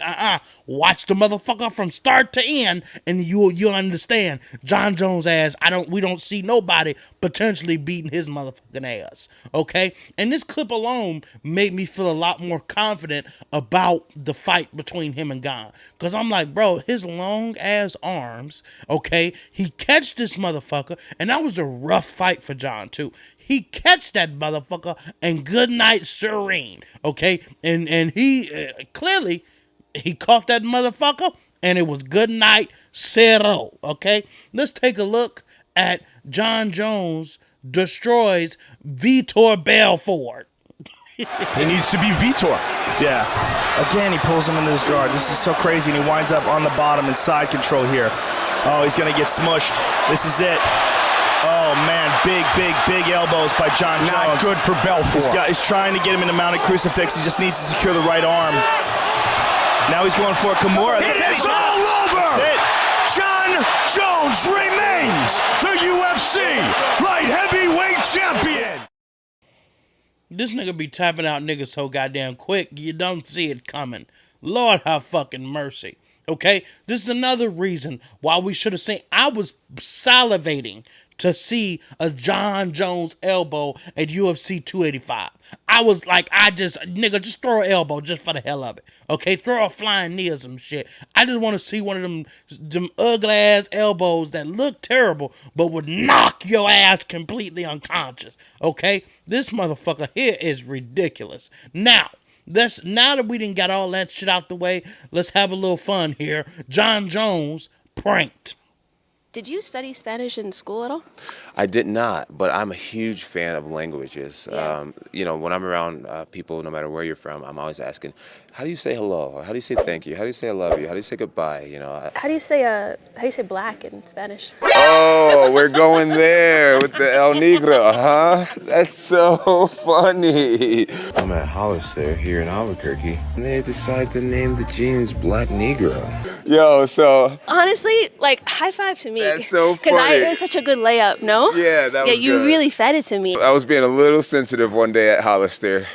Speaker 2: watch the motherfucker from start to end, and you'll understand. Jon Jones ass, we don't see nobody potentially beating his motherfucking ass. Okay? And this clip alone made me feel a lot more confident about the fight between him and Gane. Because I'm like, bro, his long ass arms, okay, he catch this motherfucker, and that was a rough fight for Jon too. He catch that motherfucker and good night serene, okay, and he clearly he caught that motherfucker and it was good night Ciryl, okay. Let's take a look at Jon Jones destroys Vitor Belfort.
Speaker 10: He needs to be Vitor. Yeah. Again, he pulls him into his guard. This is so crazy, and he winds up on the bottom in side control here. Oh, he's going to get smushed. This is it. Oh, man. Big elbows by Jon Jones.
Speaker 4: Not good for Belfort.
Speaker 10: He's trying to get him in a mounted crucifix. He just needs to secure the right arm. Now he's going for a Kimura.
Speaker 4: It is all over.
Speaker 10: That's it.
Speaker 4: Jon Jones remains the UFC light heavyweight champion.
Speaker 2: This nigga be tapping out niggas so goddamn quick, you don't see it coming. Lord have fucking mercy. Okay? This is another reason why we should have seen. I was salivating to see a Jon Jones elbow at UFC 285. I was like, nigga, just throw an elbow just for the hell of it. Okay? Throw a flying knee or some shit. I just want to see one of them ugly ass elbows that look terrible, but would knock your ass completely unconscious. Okay? This motherfucker here is ridiculous. Now that we done got all that shit out the way, let's have a little fun here. Jon Jones Pranked.
Speaker 5: Did you study Spanish in school at all?
Speaker 20: I did not, but I'm a huge fan of languages.
Speaker 5: Yeah.
Speaker 20: When I'm around people, no matter where you're from, I'm always asking, how do you say hello? Or how do you say thank you? How do you say I love you? How do you say goodbye?
Speaker 5: How do you say black in Spanish?
Speaker 17: Oh, we're going there with the El Negro, huh? That's so funny. I'm at Hollister here in Albuquerque, and they decided to name the jeans Black Negro. Yo, so
Speaker 5: Honestly, high five to me.
Speaker 17: That's so funny.
Speaker 5: Because it was such a good layup, no?
Speaker 17: Yeah, that was
Speaker 5: Yeah, you
Speaker 17: good.
Speaker 5: really fed it to me.
Speaker 17: I was being a little sensitive one day at Hollister.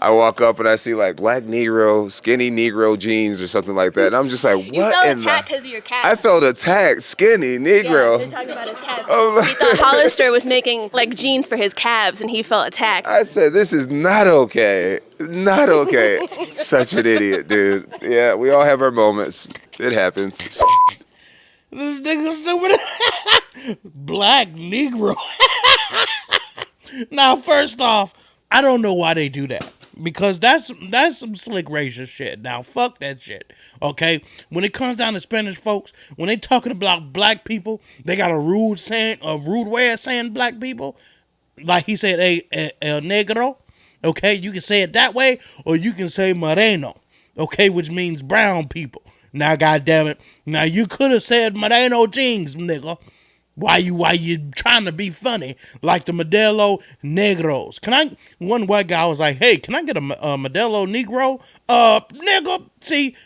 Speaker 17: I walk up and I see Black Negro, skinny Negro jeans or something like that, and I'm just like, what?
Speaker 5: You felt attacked because of your calves.
Speaker 17: I felt attacked, skinny Negro.
Speaker 5: Yeah, they're talking about his calves. He thought Hollister was making jeans for his calves, and he felt attacked.
Speaker 17: I said, this is not okay. Not okay. Such an idiot, dude. Yeah, we all have our moments. It happens.
Speaker 2: This nigga stupid. Black Negro. Now, first off, I don't know why they do that. Because that's some slick racist shit. Now, fuck that shit. Okay? When it comes down to Spanish folks, when they talking about black people, they got a rude way of saying black people. Like he said, el negro. Okay? You can say it that way, or you can say moreno. Okay? Which means brown people. Now, goddamn it. Now, you could have said moreno jeans, nigga. Why you trying to be funny like the Modelo Negros? One white guy was like, hey, can I get a Modelo Negro? Nigga, see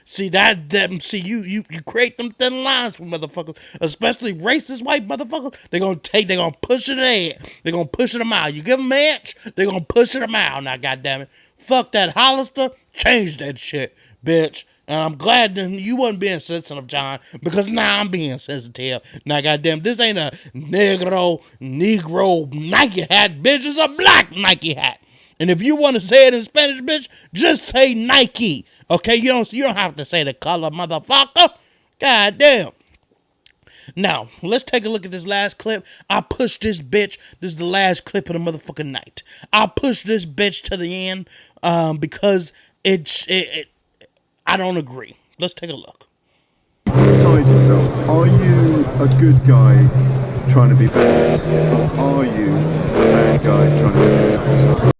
Speaker 2: you create them thin lines for motherfuckers, especially racist white motherfuckers. They're gonna push it in. They're gonna push it a mile. You give them an inch, they're gonna push it a mile. Now, goddamn it, fuck that Hollister, change that shit, bitch. And I'm glad that you wasn't being sensitive, John, because now I'm being sensitive. Now, goddamn, this ain't a Negro Nike hat, bitch. It's a black Nike hat. And if you want to say it in Spanish, bitch, just say Nike. Okay, you don't have to say the color, motherfucker. Goddamn. Now, let's take a look at this last clip. I pushed this bitch. This is the last clip of the motherfucking night. I pushed this bitch to the end because I don't agree. Let's take a look.
Speaker 6: Decide yourself. Are you a good guy trying to be bad? Or are you a bad guy trying to be good?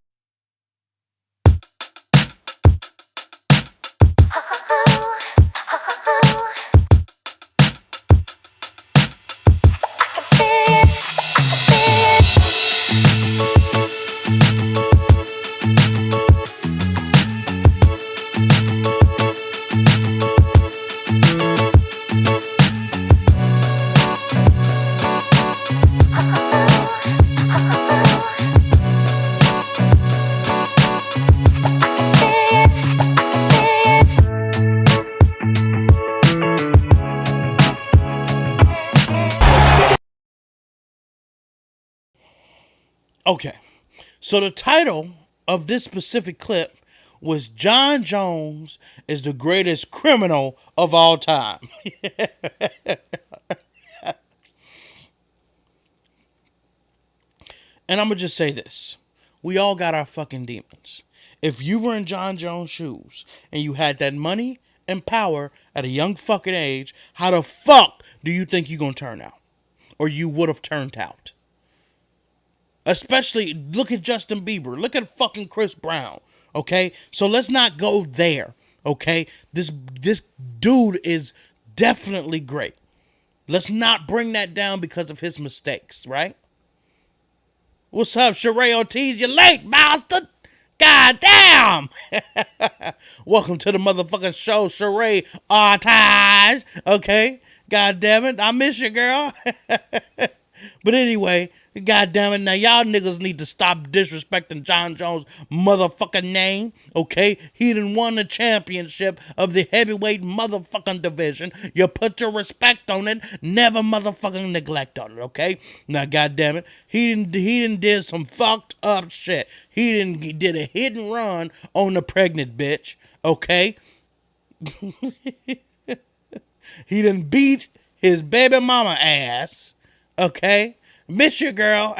Speaker 2: Okay, so the title of this specific clip was Jon Jones is the greatest criminal of all time. And I'm going to just say this. We all got our fucking demons. If you were in Jon Jones' shoes and you had that money and power at a young fucking age, how the fuck do you think you're going to turn out? Or you would have turned out? Especially, look at Justin Bieber. Look at fucking Chris Brown. Okay? So let's not go there. Okay? This dude is definitely great. Let's not bring that down because of his mistakes, right? What's up, Sheree Ortiz? You're late, bastard. God damn. Welcome to the motherfucking show, Sheree Ortiz. Okay? God damn it. I miss you, girl. But anyway, God damn it, now y'all niggas need to stop disrespecting Jon Jones' motherfucking name, okay? He done won the championship of the heavyweight motherfucking division. You put your respect on it, never motherfucking neglect on it, okay? Now, God damn it, he done did some fucked up shit. He did a hit and run on the pregnant bitch, okay? He done beat his baby mama ass, okay? Miss you, girl.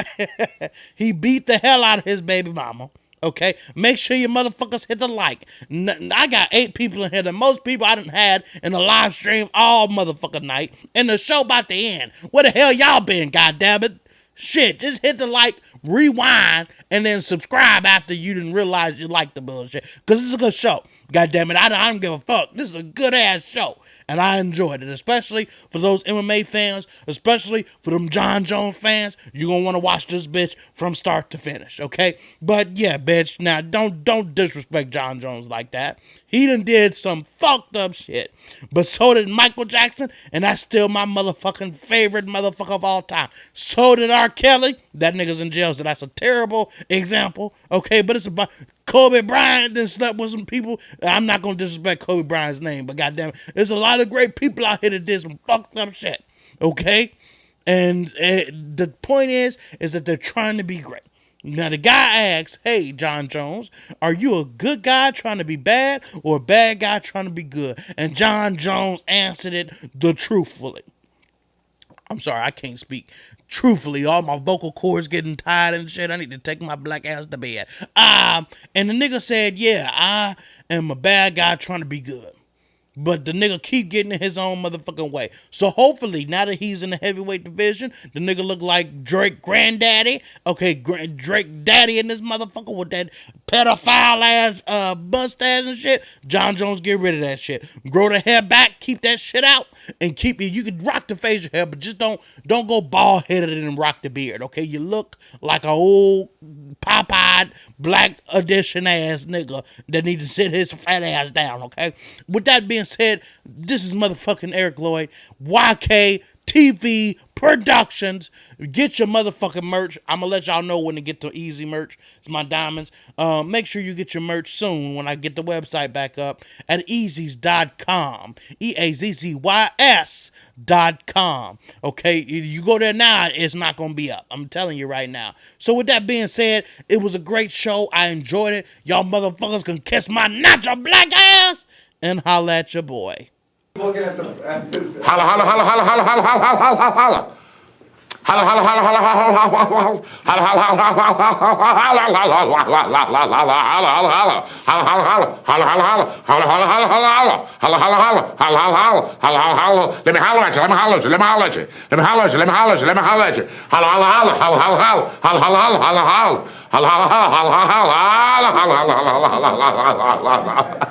Speaker 2: He beat the hell out of his baby mama. Okay? Make sure you motherfuckers hit the like. I got 8 people in here. The most people I done had in the live stream all motherfucking night. And the show about to end. Where the hell y'all been, goddammit? Shit, just hit the like, rewind, and then subscribe after you didn't realize you like the bullshit. Because this is a good show. Goddammit, I don't give a fuck. This is a good ass show. And I enjoyed it, especially for those MMA fans, especially for them Jon Jones fans. You're going to want to watch this bitch from start to finish, okay? But yeah, bitch, now don't disrespect Jon Jones like that. He done did some fucked up shit. But so did Michael Jackson, and that's still my motherfucking favorite motherfucker of all time. So did R. Kelly. That nigga's in jail, so that's a terrible example, okay? But it's about Kobe Bryant and slept with some people. I'm not going to disrespect Kobe Bryant's name, but goddamn it, there's a lot of great people out here that did some fucked up shit, okay? And the point is that they're trying to be great. Now, the guy asks, hey, Jon Jones, are you a good guy trying to be bad or a bad guy trying to be good? And Jon Jones answered it truthfully. I'm sorry, I can't speak truthfully. All my vocal cords getting tired and shit. I need to take my black ass to bed. And the nigga said, yeah, I am a bad guy trying to be good. But the nigga keep getting in his own motherfucking way. So hopefully, now that he's in the heavyweight division, the nigga look like Drake granddaddy. Okay, Drake daddy in this motherfucker with that pedophile ass mustache and shit. Jon Jones, get rid of that shit. Grow the hair back, keep that shit out, and keep it. You can rock the facial hair, but just don't go bald headed and rock the beard. Okay, you look like a old pop-eyed black edition ass nigga that need to sit his fat ass down. Okay, with that being said, this is motherfucking Eric Lloyd, YK TV Productions. Get your motherfucking merch. I'm gonna let y'all know when to get the Eazzy merch. It's my diamonds. Make sure you get your merch soon when I get the website back up at eazzys.com. EAZZYS.com. Okay, you go there now, it's not gonna be up. I'm telling you right now. So with that being said, it was a great show. I enjoyed it. Y'all motherfuckers can kiss my natural black ass and holla at your boy.
Speaker 7: Looking at this. Holla, holla, holla, holla, holla, holla, holla, holla, holla, holla. Holla, holla, holla, holla, holla, holla, holla, holla, holla, holla, let me holler at you, let me holler at you, let me holler at you, let me holler at you, let me holler at you, let me holler at you. Holla, holla, holla, holla, holla, holla, holla, holla, holla, holla, holla. Holla, holla, holla, holla, holla, holla, holla, holla, holla, holla.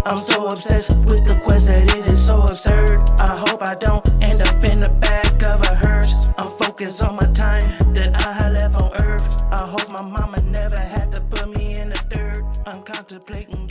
Speaker 8: I'm so obsessed with the quest that it is so absurd. I hope I don't end up in the back of a hearse. I'm focused on my time that I had left on earth. I hope my mama never had to put me in the dirt. I'm contemplating